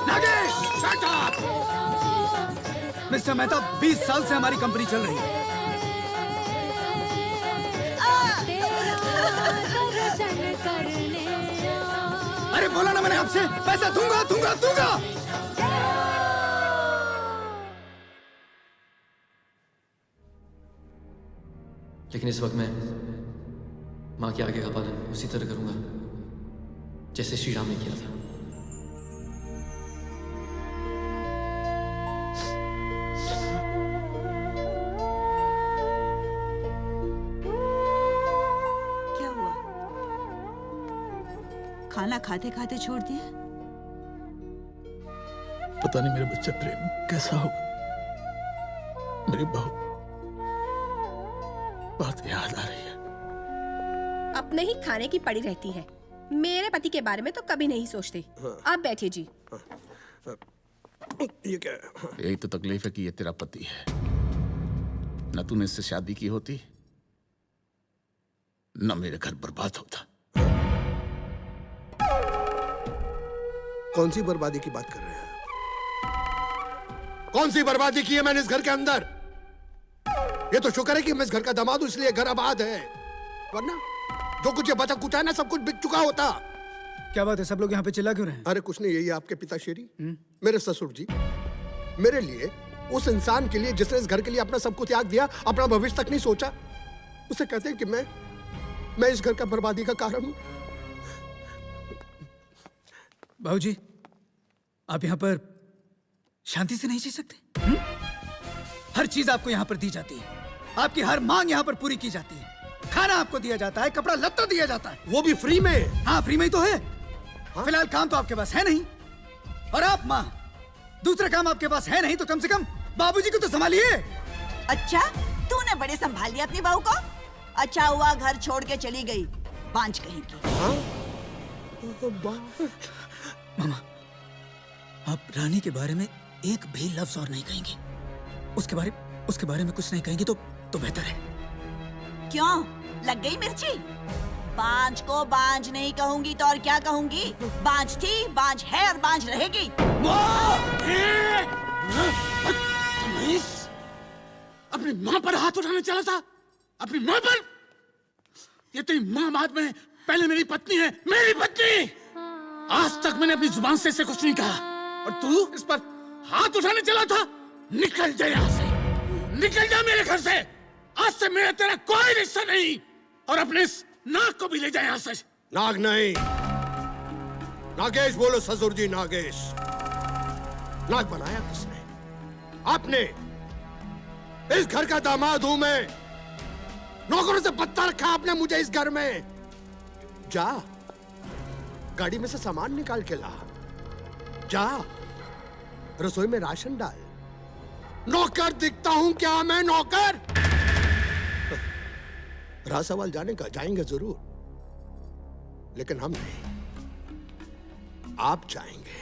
Nagesh, shut up! Mister Mehta, 20 साल से हमारी कंपनी चल रही है। अरे बोला ना मैंने आपसे, पैसा दूंगा दूंगा दूंगा। लेकिन इस वक्त मैं माँ के आगे का पालन उसी तरह करूंगा जैसे श्री राम ने किया था। क्या हुआ? खाना खाते खाते छोड़ दिया? पता नहीं मेरा बच्चा प्रेम कैसा होगा। मेरी बहुत याद आ रही है। अपने ही खाने की पड़ी रहती है। मेरे पति के बारे में तो कभी नहीं सोचते। आप बैठिए जी। ये क्या है? यही तो तकलीफ है कि ये तेरा पति है। न तूने इससे शादी की होती, न मेरे घर बर्बाद होता। कौन सी बर्बादी की बात कर रहे हैं? कौन सी बर्बादी की है मैंने इस घर के अंदर? ये तो शुक्र है कि मैं इस घर का दामाद हूं, इसलिए घर आबाद है, वरना जो कुछ ये बचा कुचा है ना, सब कुछ बिक चुका होता। क्या बात है, सब लोग यहाँ पे चिल्ला क्यों रहे हैं? अरे कुछ नहीं, यही आपके पिताश्री, मेरे ससुर जी, मेरे लिए, उस इंसान के लिए जिसने इस घर के लिए अपना सब कुछ त्याग दिया, अपना भविष्य तक नहीं सोचा, उसे कहते हैं कि मैं इस घर का बर्बादी का कारण हूं। बाबूजी, आप यहाँ पर शांति से नहीं जी सकते? हर चीज आपको यहाँ पर दी जाती है, आपकी हर मांग यहाँ पर पूरी की जाती है, खाना आपको दिया जाता है, कपड़ा लत्ता दिया जाता है, वो भी फ्री में। हाँ, फ्री में ही तो है। फिलहाल काम तो आपके पास है नहीं, और आप माँ, दूसरा काम आपके पास है नहीं, तो कम से कम बाबूजी को तो संभालिए। अच्छा, तूने बड़े संभाल लिया अपनी बहू को? अच्छा हुआ घर छोड़ के चली गई, बांझ कहीं की। मामा, आप रानी के बारे में एक भी लफ्ज और नहीं कहेंगे। उसके बारे में कुछ नहीं कहेंगे तो बेहतर है। क्यों, लग गई मिर्ची? बांझ को बांझ नहीं कहूंगी तो और क्या कहूंगी? बांझ थी, बांझ है और बांझ रहेगी। अपनी माँ पर हाथ उठाने चला था? अपनी माँ पर? ये तेरी माँ बाद में पहले मेरी पत्नी है, मेरी पत्नी। आज तक मैंने अपनी जुबान से कुछ नहीं कहा, और तू इस पर हाथ उठाने चला था? निकल जा यहाँ से, निकल जा मेरे घर से। आज से मेरा तेरा कोई रिश्ता नहीं, और अपने इस नाग को भी ले जा यहाँ से। नाग नहीं, नागेश बोलो ससुर जी, नागेश। नाग बनाया किसने? आपने। इस घर का दामाद हूं मैं, नौकरों से पत्ता रखा आपने मुझे इस घर में। जा, गाड़ी में से सामान निकाल के ला, जा रसोई में राशन डाल। नौकर दिखता हूं क्या मैं, नौकर? रहा सवाल जाने का, जाएंगे जरूर, लेकिन हम नहीं, आप जाएंगे,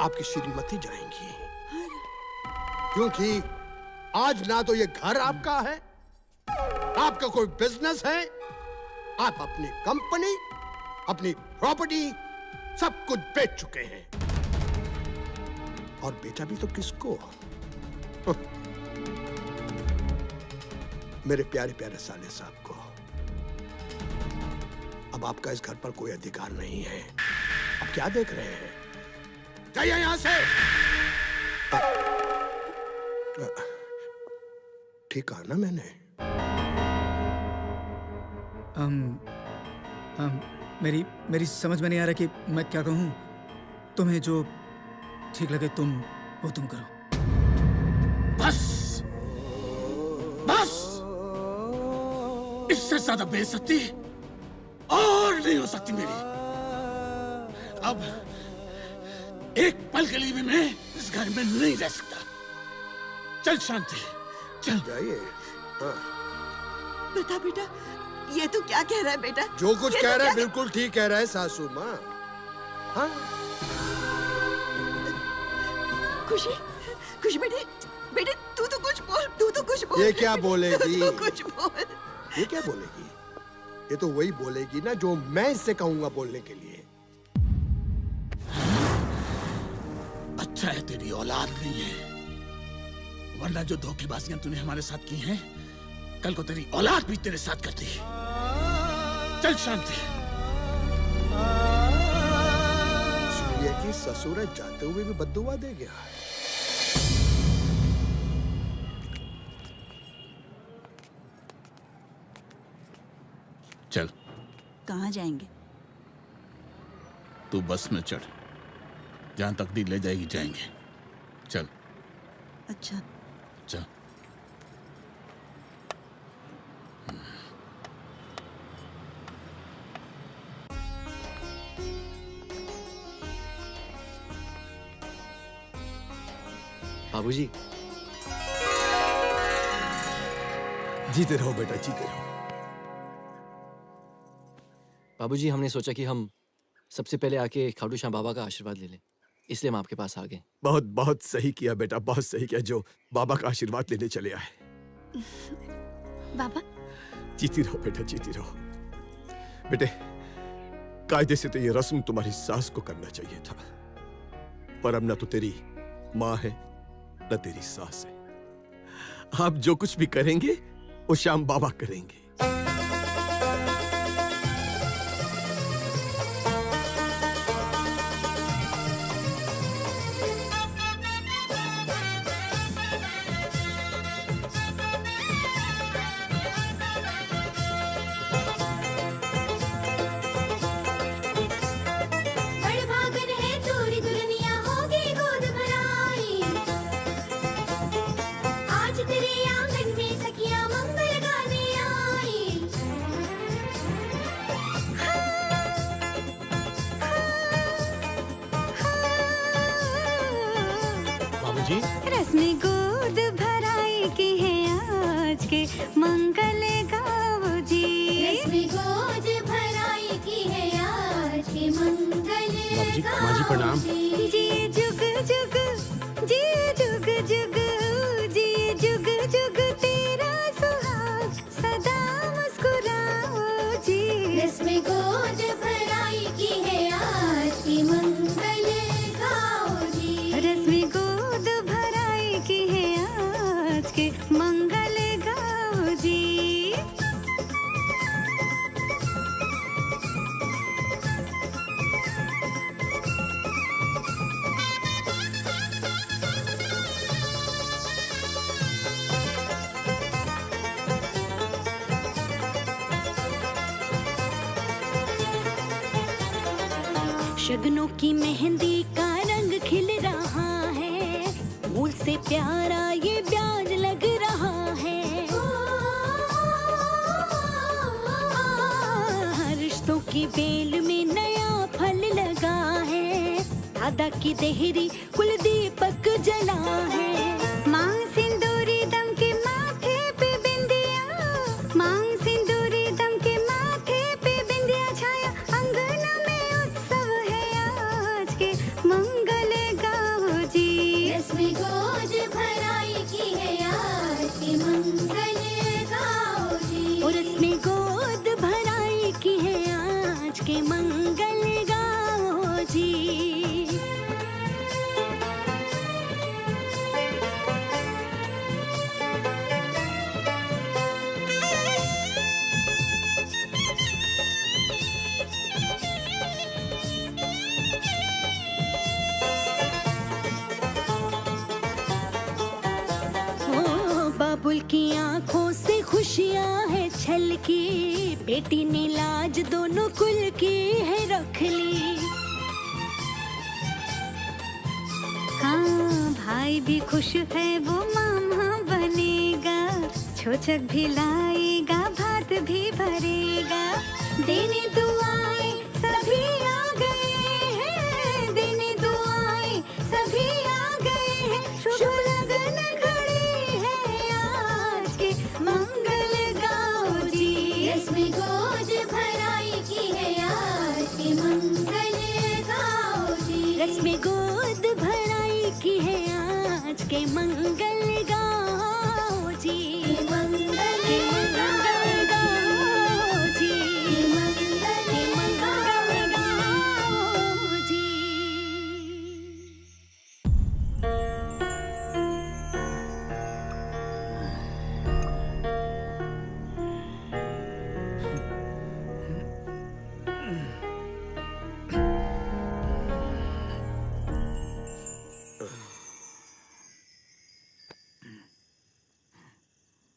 आपकी श्रीमती जाएंगी, क्योंकि आज ना तो ये घर आपका है, आपका कोई बिजनेस है, आप अपनी कंपनी, अपनी प्रॉपर्टी सब कुछ बेच चुके हैं, और बेचा भी तो किसको? मेरे प्यारे प्यारे साले साहब को। अब आपका इस घर पर कोई अधिकार नहीं है। अब क्या देख रहे हैं? जाइए यहां से। ठीक कहा ना मैंने? मेरी समझ में नहीं आ रहा कि मैं क्या कहूं। तुम्हें जो ठीक लगे वो तुम करो। बस बस, इससे ज्यादा बेइज्जती और नहीं हो सकती मेरी। अब एक पल के लिए भी मैं इस घर में नहीं रह सकता। चल शांति, चल जाइए। बेटा बेटा, ये तू क्या कह रहा है बेटा? जो कुछ कह रहा है क्या... बिल्कुल ठीक कह रहा है सासू माँ। हाँ? खुशी, खुशी बेटे, बेटे तू तो कुछ बोल, तू तो कुछ बोल। ये क्या बोलेगी? तू कुछ बोल। ये क्या बोलेगी? ये तो वही बोलेगी ना जो मैं इससे कहूंगा बोलने के लिए। अच्छा है तेरी औलाद नहीं है, वरना जो धोखेबाजियां तूने हमारे साथ की हैं, कल को तेरी औलाद भी तेरे साथ करती। चल शांति। ये कि ससुर जाते हुए भी बद्दुआ दे गया। चल। कहाँ जाएंगे? तू बस में चढ़, जहां तकदीर ले जाएगी जाएंगे। चल। अच्छा। चल। बाबूजी। जीते रहो बेटा, जीते रहो। बाबूजी, हमने सोचा कि हम सबसे पहले आके खाटू श्याम बाबा का आशीर्वाद ले लें, इसलिए हम आपके पास आ गए। बहुत बहुत सही किया बेटा, बहुत सही किया जो बाबा का आशीर्वाद लेने चले आए। बाबा। जीती रहो बेटा, जीती रहो। बेटे, कायदे से तो ये रस्म तुम्हारी सास को करना चाहिए था, पर अब न तो तेरी माँ है न तेरी सास है। आप जो कुछ भी करेंगे वो श्याम बाबा करेंगे। रस्में गोद भराई की है आज के मंगल गाओ जी। रस्में गोद भराई की है आज के मंगल माँ जी प्रणाम। जी जुग जुग, जी जुग जुग, जी जुग जुग तेरा सुहाग सदा मुस्कुराओ जी। रस्में गोद भराई की है आज की मंगल गाओ जी। रस्में गोद भराई की है आज के मंगल गाओ जी। शगनों की मेहंदी का रंग खिल रहा है, फूल से प्यारा ये ब्याज लग रहा है। रिश्तों की बेल में नया फल लगा है, दादा की देहरी कुल दीपक जला है। मांग सिंदूरी दम के माथे पे बिंदिया, मांग सिंदूरी दम के माथे पे बिंदिया छाया, अंगना में उत्सव है आज के मंगल गाओ जी। रस्में गोद भराई की है आज की मंगल गाओ जी। और रस्में गोद भराई की है आज के मंगल गाओ जी। बाबुल की आंखों से खुशियां है छलकी, बेटी ने लाज दोनों कुल की है रख ली। हाँ भाई भी खुश है वो मामा बनेगा, छोचक भी लाएगा भात भी भरेगा। देने दुआएं सभी आ गए हैं, देने दुआएं सभी आ गए हैं। शुभ लगन घड़ी है आज के मंगल गाओ जी। रस्में गोद भराई की है आज की मंगल गाओ जी। रस्में गोद भराई की है आज के मंगल गाओ जी। मंगल गाओ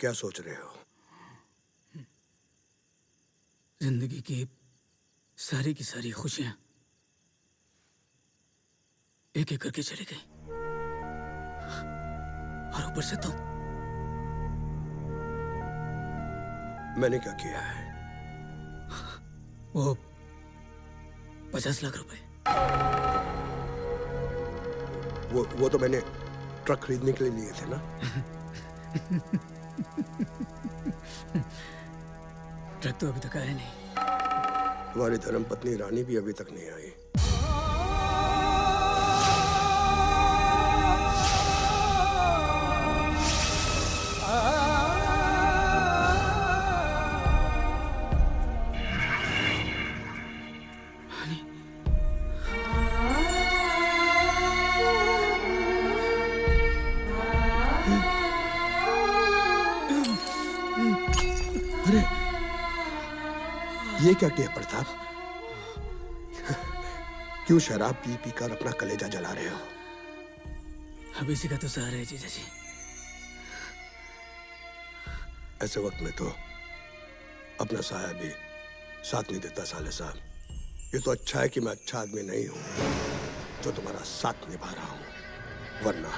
क्या सोच रहे हो? जिंदगी की सारी खुशियां एक एक करके चली गई, और ऊपर से तुम। मैंने क्या किया है? वो 50 लाख रुपए। वो तो मैंने ट्रक खरीदने के लिए लिए थे ना। ट्रक तो अभी तक आया नहीं। तुम्हारी धर्मपत्नी रानी भी अभी तक नहीं आई। ये क्या किया प्रताप? क्यों शराब पी पी कर अपना कलेजा जला रहे हो? अब इसी का तो सहारा है जीजा जी। ऐसे वक्त में तो अपना साया भी साथ नहीं देता साले साहब। ये तो अच्छा है कि मैं अच्छा आदमी नहीं हूं जो तुम्हारा साथ निभा रहा हूं, वरना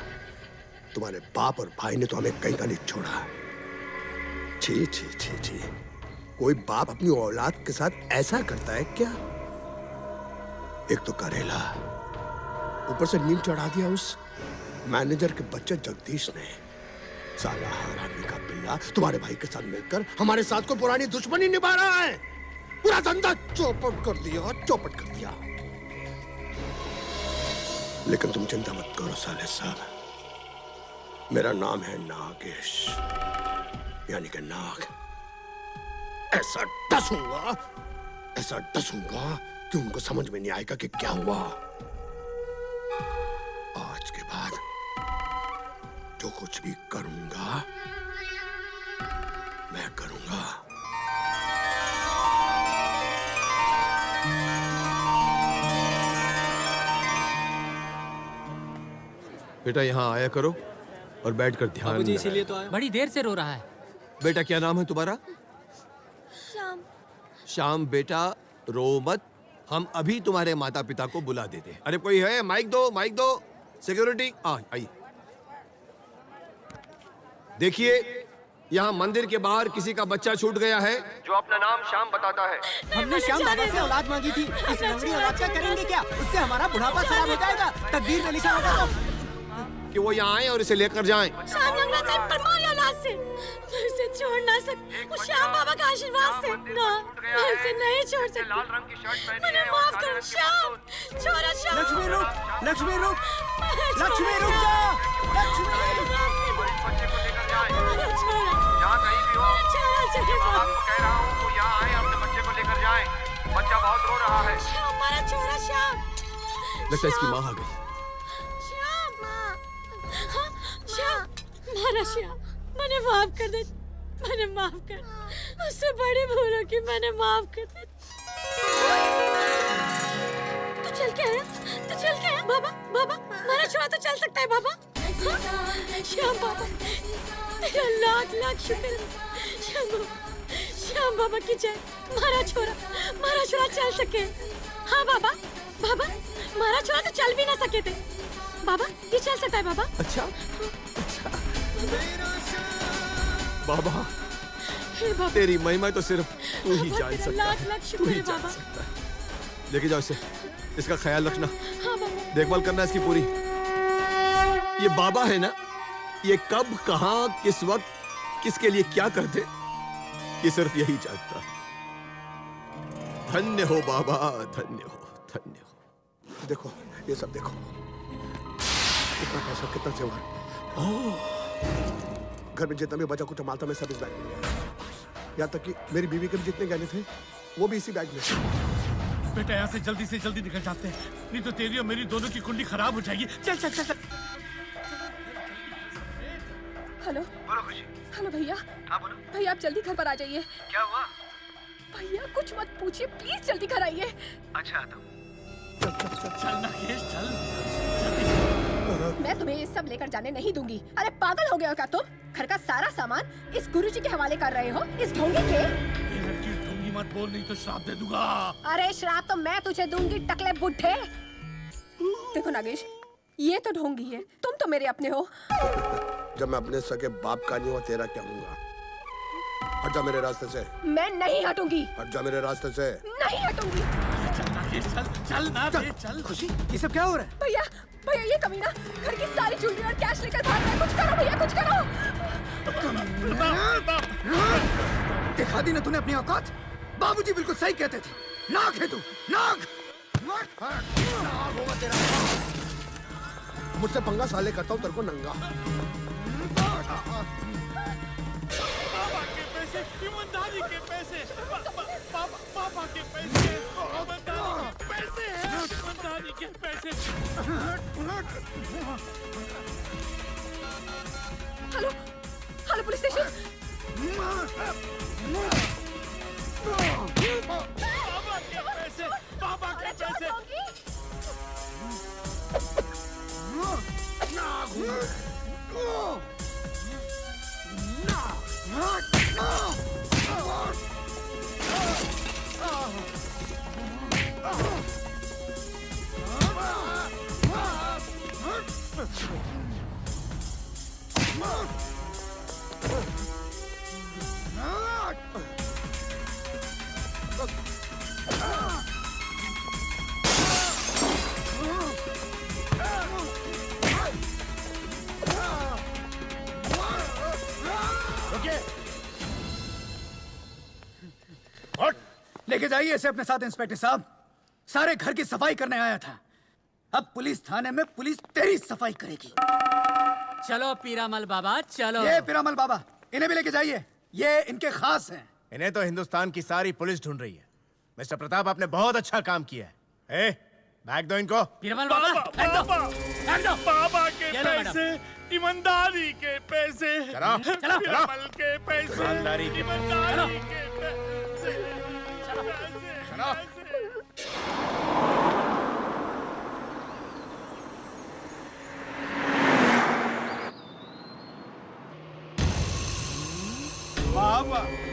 तुम्हारे बाप और भाई ने तो हमें कहीं का नहीं छोड़ा। छी छी छी छी, कोई बाप अपनी औलाद के साथ ऐसा करता है क्या? एक तो करेला, ऊपर से नींद चढ़ा दिया उस मैनेजर के बच्चे जगदीश ने। साला हरामी का पिल्ला तुम्हारे भाई के साथ मिलकर हमारे साथ को पुरानी दुश्मनी निभा रहा है। पूरा धंधा चौपट कर दिया, चौपट कर दिया। लेकिन तुम चिंता मत करो साले साहब, मेरा नाम है नागेश, यानी कि नाग। ऐसा डसूंगा कि उनको समझ में नहीं आएगा कि क्या हुआ। आज के बाद जो कुछ भी करूंगा मैं करूंगा। बेटा यहाँ आया करो और बैठकर ध्यान बाबूजी लगाया इसीलिए तो आया। बड़ी देर से रो रहा है। बेटा क्या नाम है तुम्हारा? श्याम। श्याम बेटा रो मत, हम अभी तुम्हारे माता पिता को बुला देते हैं। अरे कोई है? माइक दो, माइक दो। सिक्योरिटी आइए। देखिए यहाँ मंदिर के बाहर किसी का बच्चा छूट गया है जो अपना नाम श्याम बताता है। हमने श्याम बाबा से औलाद मांगी थी, इस लंगड़ी औलाद का करेंगे क्या? उससे हमारा बुढ़ापा खराब हो जाएगा। तकदीर में लिखा होगा कि वो यहाँ आए और इसे लेकर जाएं। श्याम लंगड़ा से परमार औलाद से मैं उसे छोड़ ना सकती। वो श्याम बाबा का आशीर्वाद से ना, मैं उसे नहीं छोड़ सकती। मुझे माफ करो श्याम, छोड़ो श्याम। लक्ष्मी रुक, लक्ष्मी रुक, लक्ष्मी रुक जा, लक्ष्मी यहाँ कहीं भी हो, मैं आपको कह रहा हूँ वो यहाँ आए, अपने बच्चे को लेकर जाएं। बच्चा बहुत रो रहा है। श्याम मारा छोड़ा श्याम। लगता है इसकी माँ आ गई। श्याम मारा श्याम, मैंने माफ कर दे, मैंने माफ कर, उससे बड़ी भूल हो कि मैंने माफ कर दे। तू चल के आया, तू चल के आया बाबा, बाबा मारा छोड़ा तो चल सकता है बाबा। श्याम बाबा तेरा लाख लाख शुक्र। श्याम बाबा की जय। मारा छोरा चल सके। हाँ बाबा, बाबा मारा छोरा तो चल भी ना सके थे बाबा, ये चल सकता है बाबा। अच्छा बाबा, बाबा तेरी महिमा तो सिर्फ तू ही जान सकता लाख है, लाख तू शुक्र ही है जान बाबा। सकता है। लेके जाओ इसे, इसका ख्याल रखना, हाँ बाबा। देखभाल करना इसकी पूरी। ये बाबा है ना, ये कब कहाँ किस वक्त किसके लिए क्या करते, ये सिर्फ यही जानता है। धन्य हो बाबा, धन्य हो, धन्य हो। देखो ये सब देखो, कितना पैसा, कितना जेवर। घर में जितना भी बचा कुछ मालता मैं सब इस बैग में लिया। यहाँ तक कि मेरी बीवी के भी जितने गहने थे वो भी इसी बैग में। बेटा यहाँ से जल्दी निकल जाते हैं, नहीं तो तेरी और मेरी दोनों की कुंडली खराब हो जाएगी। चल चल चल चल। हेलो बोलो खुशी। हेलो भैया। हाँ बोलो। भैया आप जल्दी घर पर आ जाइए। क्या हुआ? भैया कुछ मत पूछिए, प्लीज जल्दी घर आइए। अच्छा आता हूँ। चल नागेश चल। मैं तुम्हें ये सब लेकर जाने नहीं दूंगी। अरे पागल हो गए हो क्या तुम? घर का सारा सामान इस गुरुजी के हवाले कर रहे हो, इस ढोंगी के। ये लड़की ढोंगी मत बोल, नहीं तो श्राप दे दूंगा। अरे श्राप तो मैं तुझे दूंगी, टकले बुड्ढे। देखो नागेश, ये तो ढोंगी है, तुम तो मेरे अपने हो। जब मैं अपने सके बाप का नहीं हुआ, तेरा क्या हूँगा? हट जा मेरे रास्ते से। मैं नहीं हटूंगी। हट जा मेरे रास्ते से। नहीं हटूंगी। चल ना बे, चल। खुशी, ये सब क्या हो रहा है? भैया, भैया ये कमीना घर की सारी ज्वेलरी और कैश लेकर भाग रहा है। कुछ करो भैया, कुछ करो। दिखा दी ना तूने अपनी औकात? बाबूजी बिल्कुल सही कहते थे। नाक है तू, नाक। होगा तेरा। मुझसे पंगा साले करता हूँ तेरे को नंगा। बाबा के पैसे, ईमानदारी के पैसे, पापा के पैसे, पैसे हैं, ईमानदारी के पैसे। Hello, hello police station. बाबा के पैसे, पापा के पैसे। लेके जाइए इसे अपने साथ इंस्पेक्टर साहब। सारे घर की सफाई करने आया था। अब पुलिस थाने में पुलिस तेरी सफाई करेगी। चलो पीरामल बाबा, चलो। ये पीरामल बाबा, इन्हें भी लेके जाइए, ये इनके खास हैं। इन्हें तो हिंदुस्तान की सारी पुलिस ढूंढ रही है। मिस्टर प्रताप, आपने बहुत अच्छा काम किया है। ए, बैग दो इनको। पीरामल बाबा, बाबा के पैसे, ईमानदारी के पैसे। चलो, चलो, पीरामल के पैसे, ईमानदारी के ईमानदारी के पैसे।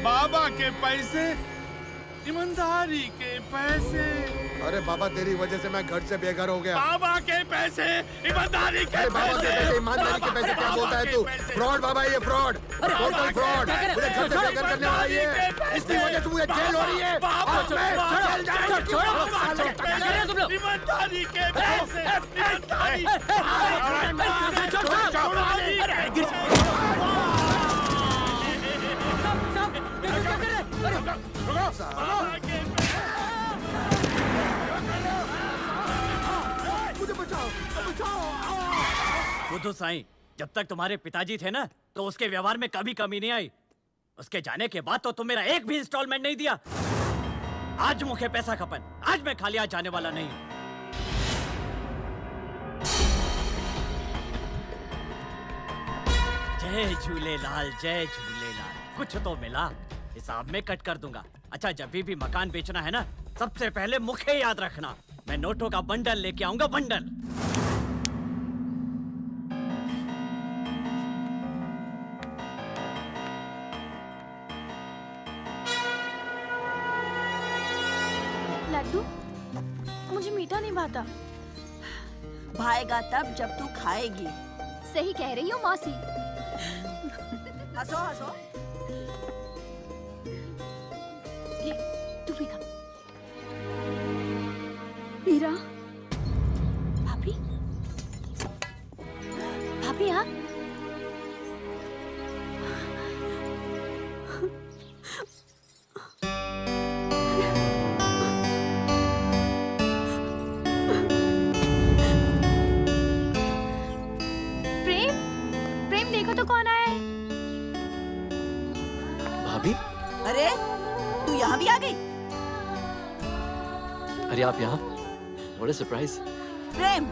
बाबा के पैसे, ईमानदारी के पैसे। अरे बाबा, तेरी वजह से मैं घर से बेघर हो गया। बाबा के पैसे, ईमानदारी के पैसे। बाबा के पैसे, ईमानदारी के पैसे क्या बोलता है तू? फ्रॉड बाबा, ये फ्रॉड, टोटल फ्रॉड। मुझे घर से बेघर करने वाला ये, इसकी वजह से मुझे जेल हो रही है। ईमानदारी के पैसे, बुद्धू साईं, जब तक तुम्हारे पिताजी थे ना, तो उसके व्यवहार में कभी कमी नहीं आई। उसके जाने के बाद तो तुम मेरा एक भी इंस्टॉलमेंट नहीं दिया। आज मुझे पैसा खपन, आज मैं खाली हाथ जाने वाला नहीं। जय झूलेलाल, जय झूलेलाल। कुछ तो मिला, हिसाब में कट कर दूंगा। अच्छा, जब भी मकान बेचना है ना, सबसे पहले मुझे याद रखना। मैं नोटों का बंडल लेके आऊंगा, बंडल। लड्डू, मुझे मीठा नहीं भाता। भाएगा तब जब तू खाएगी। सही कह रही हो मौसी। हंसो हंसो। ले, तू भी खा। मीरा, भाभी, भाभी हाँ। तो कौन आया है? भाभी? अरे तू यहाँ भी आ गई? अरे आप यहाँ? What a surprise! प्रेम,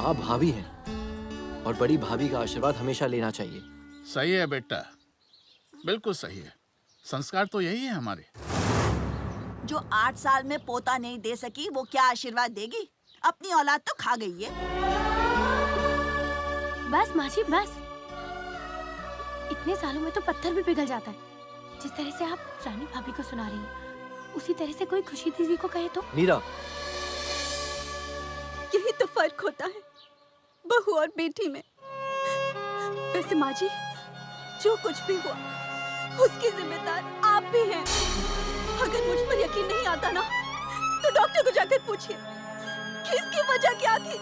आप भाभी हैं और बड़ी भाभी का आशीर्वाद हमेशा लेना चाहिए। सही है बेटा, बिल्कुल सही है। संस्कार तो यही है हमारे। जो 8 साल में पोता नहीं दे सकी, वो क्या आशीर्वाद देगी? अपनी औलाद तो खा गई है। बस माँ जी बस। इतने सालों में तो पत्थर भी पिघल जाता है। जिस तरह से आप रानी भाभी को सुना रही हैं, उसी तरह से कोई खुशी दीदी को कहे तो। मीरा, यही तो फर्क होता है बहू और बेटी में। वैसे माँ जी, जो कुछ भी हुआ उसकी जिम्मेदार आप भी हैं। अगर मुझ पर यकीन नहीं आता ना, तो डॉक्टर को जाकर पूछिए कि इसकी वजह क्या थी।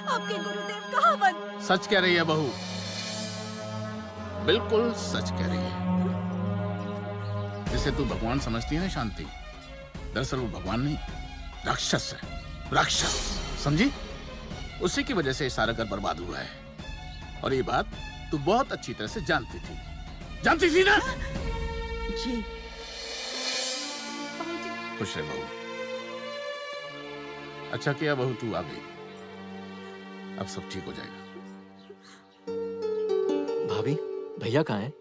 आपके गुरुदेव कहावत। सच कह रही है बहू, बिल्कुल सच कह रही है। जिसे तू भगवान समझती है ना शांति, दरअसल वो भगवान नहीं, राक्षस है। राक्षस, समझी? उसी की वजह से सारा घर बर्बाद हुआ है। और ये बात तू बहुत अच्छी तरह से जानती थी ना? जी। खुश रह बहू। अच्छा किया बहू तू आ गई। अब सब ठीक हो जाएगा। भाभी, भैया कहाँ हैं?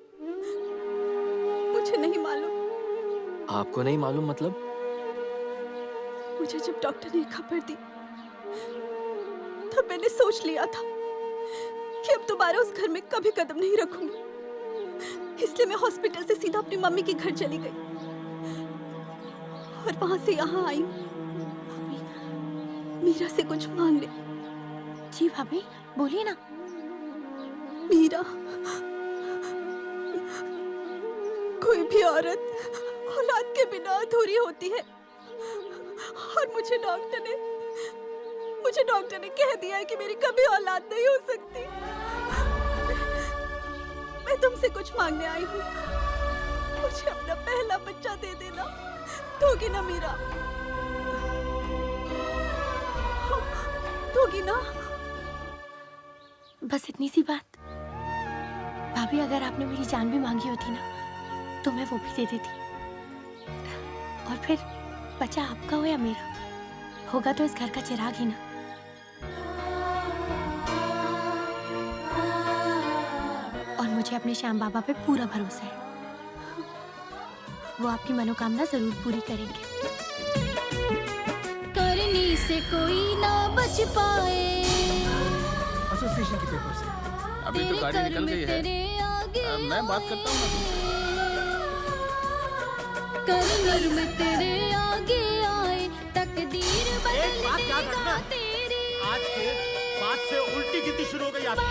मुझे नहीं मालूम। आपको नहीं मालूम मतलब? मुझे जब डॉक्टर ने खबर दी, तब मैंने सोच लिया था कि अब दोबारा उस घर में कभी कदम नहीं रखूंगी। इसलिए मैं हॉस्पिटल से सीधा अपनी मम्मी के घर चली गई और वहां से यहाँ आई हूँ मीरा से कुछ मांगने। जी भाभी, बोलिए ना। मीरा, कोई भी औरत औलाद के बिना अधूरी होती है और मुझे डॉक्टर ने कह दिया है कि मेरी कभी औलाद नहीं हो सकती। मैं तुमसे कुछ मांगने आई हूँ। मुझे अपना पहला बच्चा दे देना, दोगी ना मीरा? दोगी ना? बस इतनी सी बात। भाभी, अगर आपने मेरी जान भी मांगी होती ना, तो मैं वो भी दे देती। और फिर बच्चा आपका हो या मेरा, होगा तो इस घर का चिराग ही ना। और मुझे अपने श्याम बाबा पे पूरा भरोसा है, वो आपकी मनोकामना जरूर पूरी करेंगे। करनी से कोई ना बच पाए। एसोसिएशन के पेपर से। अभी तो गाड़ी निकल गई है। मैं बात करता हूँ करनी में तेरे आगे आए, तकदीर बदल देगा तेरी। आज के बाद से उल्टी गिनती शुरू हो गई आपकी।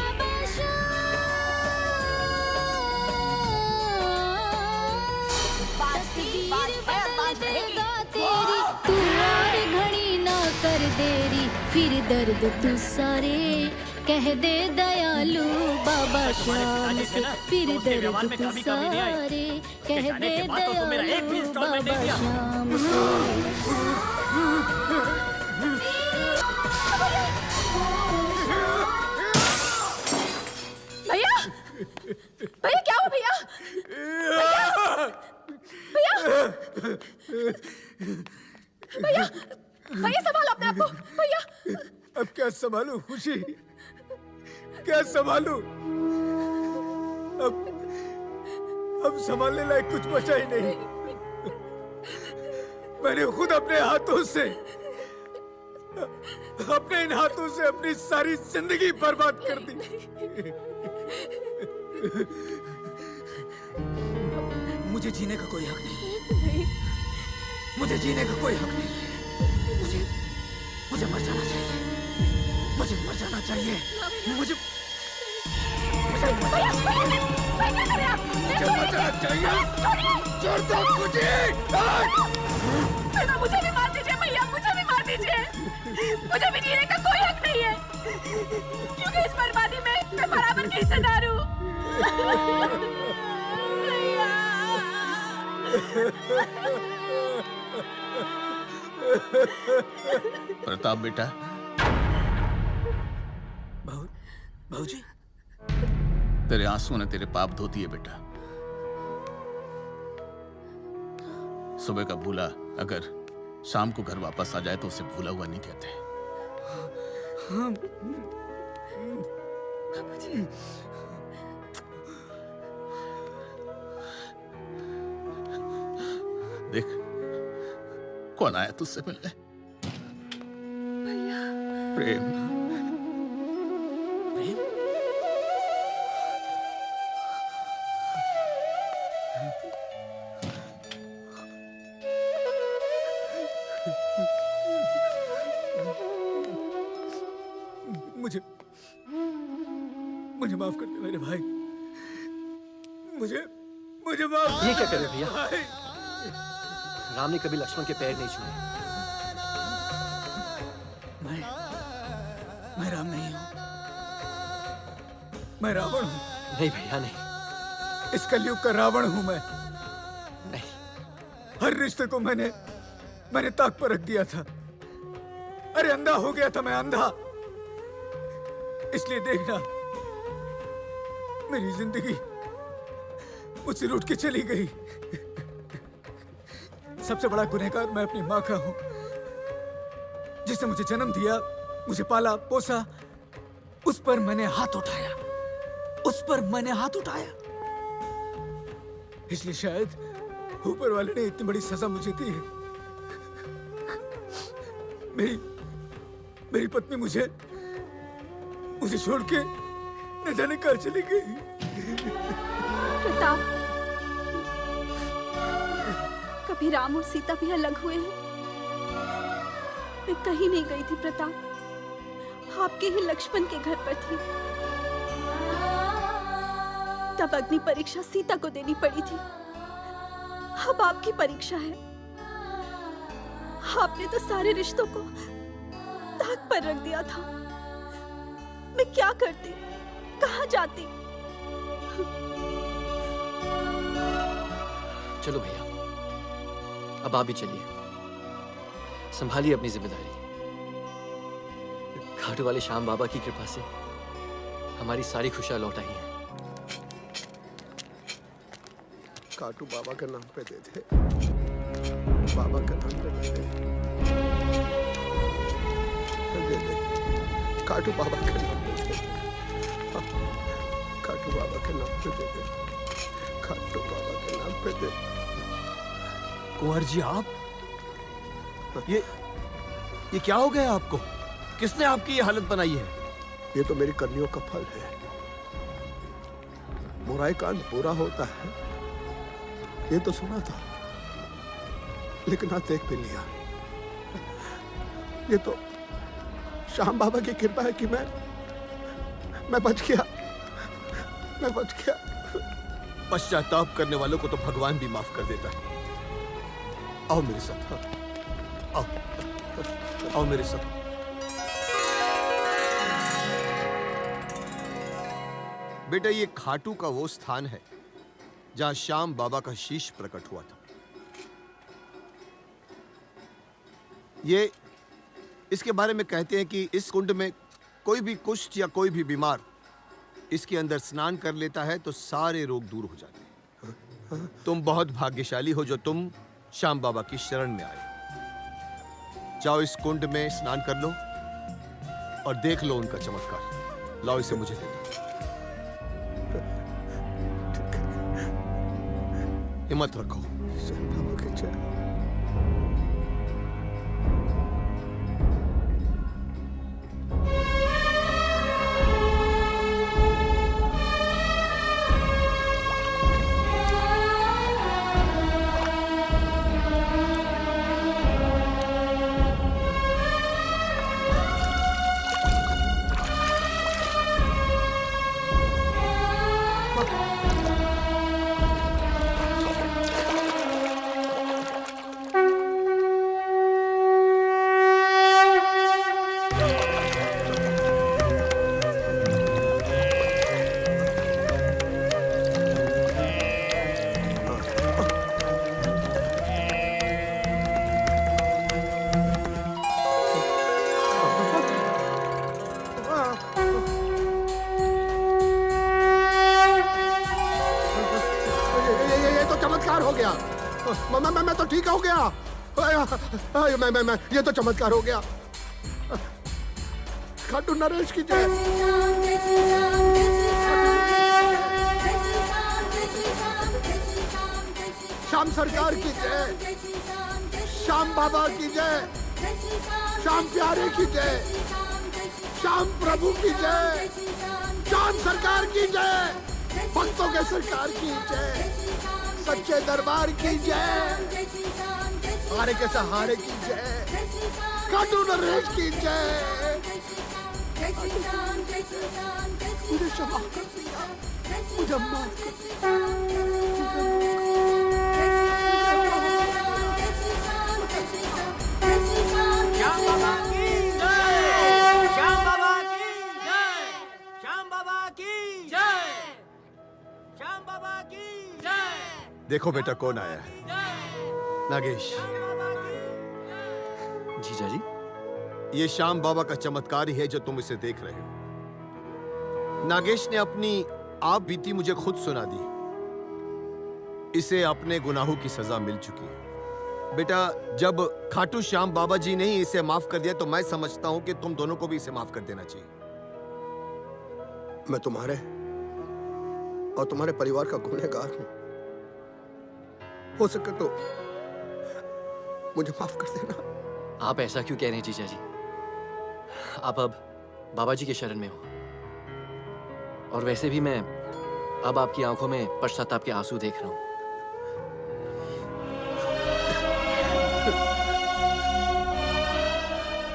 तू और घड़ी ना कर देरी, फिर दर्द तू सारे कह दे दयालु बाबा श्याम से। फिर दर्द तू सारे कह दे दयालु बाबा श्याम भैया, भैया क्या हुआ भैया? भैया, भैया संभालो अपने आप को। भैया, अब क्या संभालूं खुशी, क्या संभालूं? अब संभालने लायक कुछ बचा ही नहीं। मैंने खुद अपने हाथों से, अपने इन हाथों से अपनी सारी जिंदगी बर्बाद कर दी। मुझे जीने का कोई हक नहीं। मुझे जीने का कोई हक नहीं। मुझे मर जाना चाहिए। मुझे मर जाना चाहिए। मुझे मर जाना चाहिए। छोड़ दो मुझे। मुझे भी मार दीजिए भैया, मुझे भी मार दीजिए। मुझे भी जीने का कोई हक नहीं है, क्योंकि इस बर्बादी में मैं बराबर की हिस्सेदार हूँ। प्रताप बेटा। भाऊजी, तेरे आंसुओं ने तेरे पाप धो दिए बेटा। सुबह का भूला अगर शाम को घर वापस आ जाए तो उसे भूला हुआ नहीं कहते। देख, कौन आया तुझसे मिलने? प्रेम। मुझे मुझे माफ कर दे मेरे भाई। मुझे मुझे माफ। ये क्या कर रहे हो भैया? राम ने कभी लक्ष्मण के पैर नहीं छुए। मैं राम नहीं हूं, मैं रावण हूं। नहीं भैया नहीं। इस कलयुग का रावण हूं मैं। नहीं। हर रिश्ते को मैंने ताक पर रख दिया था। अरे अंधा हो गया था मैं, अंधा। इसलिए देखना, मेरी जिंदगी मुझसे रूठ के चली गई। सबसे बड़ा गुनहगार मैं अपनी माँ का हूं, जिसने मुझे जन्म दिया, मुझे पाला पोसा। उस पर मैंने हाथ उठाया, उस पर मैंने हाथ उठाया। इसलिए शायद ऊपर वाले ने इतनी बड़ी सजा मुझे दी है। मेरी पत्नी मुझे छोड़ के न जाने कहाँ चली गई। प्रताप, कभी राम और सीता भी अलग हुए हैं? मैं कहीं नहीं गई थी प्रताप, आपके ही लक्ष्मण के घर पर थी। तब अग्नि परीक्षा सीता को देनी पड़ी थी। अब आपकी परीक्षा है। आपने तो सारे रिश्तों को ताक पर रख दिया था। मैं क्या करती, कहाँ जाती? चलो भैया, अब आप भी चलिए, संभालिए अपनी जिम्मेदारी। घाटू वाले श्याम बाबा की कृपा से हमारी सारी खुशियां लौट आई हैं। काटू बाबा के नाम पे दे दे, बाबा के नाम पे दे दे, दे दे, काटू बाबा के नाम पे दे, काटू बाबा के नाम पे दे दे, काटू बाबा के नाम पे दे। कुंवर जी आप ये क्या हो गया आपको? किसने आपकी ये हालत बनाई है? ये तो मेरी करनियों का फल है। बुराई कांड बुरा होता है, ये तो सुना था, लेकिन आज देख भी लिया। ये तो श्याम बाबा की कृपा है कि मैं बच गया, मैं बच गया। पश्चाताप करने वालों को तो भगवान भी माफ कर देता है। आओ मेरे साथ, आओ, आओ मेरे साथ। बेटा, ये खाटू का वो स्थान है जहां श्याम बाबा का शीश प्रकट हुआ था। ये इसके बारे में कहते हैं कि इस कुंड में कोई भी कुष्ठ या कोई भी बीमार इसके अंदर स्नान कर लेता है तो सारे रोग दूर हो जाते हैं। तुम बहुत भाग्यशाली हो जो तुम श्याम बाबा की शरण में आए। जाओ इस कुंड में स्नान कर लो और देख लो उनका चमत्कार। लाओ इसे मुझे दे दो। हिम्मत रखो। मैं तो ठीक हो गया। मैं ये तो चमत्कार हो गया। खाटू नरेश की जय। श्याम सरकार की जय। श्याम बाबा की जय। श्याम प्यारे की जय। श्याम प्रभु की जय, श्याम सरकार की जय, भक्तों के सरकार की जय, सच्चे दरबार की जय, हारे के सहारे की जय, खाटू नरेश की जय। मुझे क्षमा कर दिया, मुझे माफ कर दिया। श्याम बाबा की जय, श्याम बाबा की जय, श्याम बाबा की जय, श्याम बाबा की जय। देखो बेटा कौन आया है। नागेश, जीजा जी, ये श्याम बाबा का चमत्कार ही है जो तुम इसे देख रहे हो। नागेश ने अपनी आप बीती मुझे खुद सुना दी। इसे अपने गुनाहों की सजा मिल चुकी है। बेटा, जब खाटू श्याम बाबा जी ने ही इसे माफ कर दिया तो मैं समझता हूं कि तुम दोनों को भी इसे माफ कर देना चाहिए। मैं तुम्हारे और तुम्हारे परिवार का गुनहगार हूं। हो सके तो मुझे माफ कर देना। आप ऐसा क्यों कह रहे हैं जीजा जी? आप अब बाबा जी के शरण में हो, और वैसे भी मैं अब आपकी आंखों में पश्चाताप के आंसू देख रहा हूं।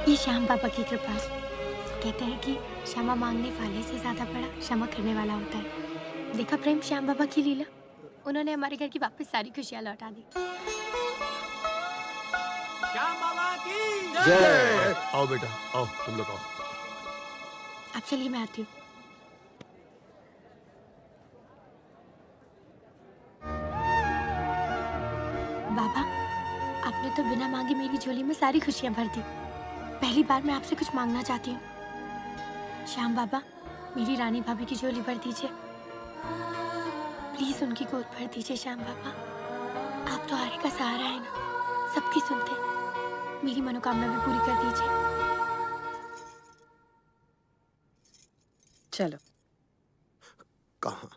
ये श्याम बाबा की कृपा है। कहते हैं कि क्षमा मांगने वाले से ज्यादा बड़ा क्षमा करने वाला होता है। देखा प्रेम श्याम बाबा की लीला, उन्होंने हमारे घर की वापस सारी खुशियां लौटा दी। श्याम बाबा की जय। आओ बेटा, आओ तुम लोग आओ। आप चलिए, मैं आती हूँ। बाबा, आपने तो बिना मांगे मेरी झोली में सारी खुशियां भर दी। पहली बार मैं आपसे कुछ मांगना चाहती हूँ। श्याम बाबा, मेरी रानी भाभी की झोली भर दीजिए। प्लीज उनकी गोद भर दीजिए। श्याम बाबा, आप तो हारे का सहारा है ना, सबकी सुनते। मेरी मनोकामना भी पूरी कर दीजिए। चलो। कहाँ?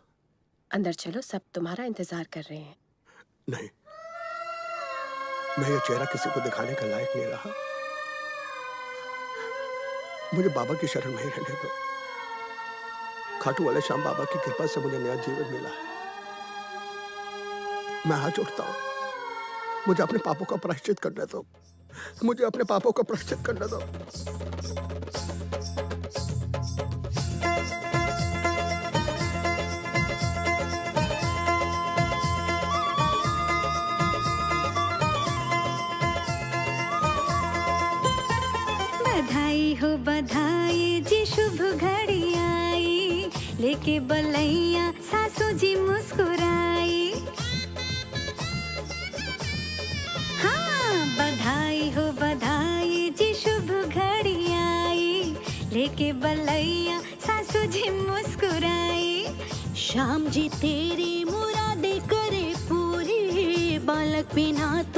अंदर चलो, सब तुम्हारा इंतजार कर रहे हैं। नहीं, मैं ये चेहरा किसी को दिखाने का लायक नहीं रहा। मुझे बाबा की शरण में ही रहने दो। खाटू वाले श्याम बाबा की कृपा से मुझे नया जीवन मिला है। मैं हाथ जोड़ता हूँ, मुझे अपने पापों का प्रायश्चित करने दो। मुझे अपने पापों का प्रायश्चित करने दो। बधाई हो बधाई जी, शुभ घड़ी आई, लेके बलैया सासू जी मुस्कुराई। हाँ, बधाई हो बधाई जी, शुभ घड़ी आई, लेके बलैया सासू जी मुस्कुराई। श्याम जी तेरी मुरादे करे पूरी, बालक बिना तो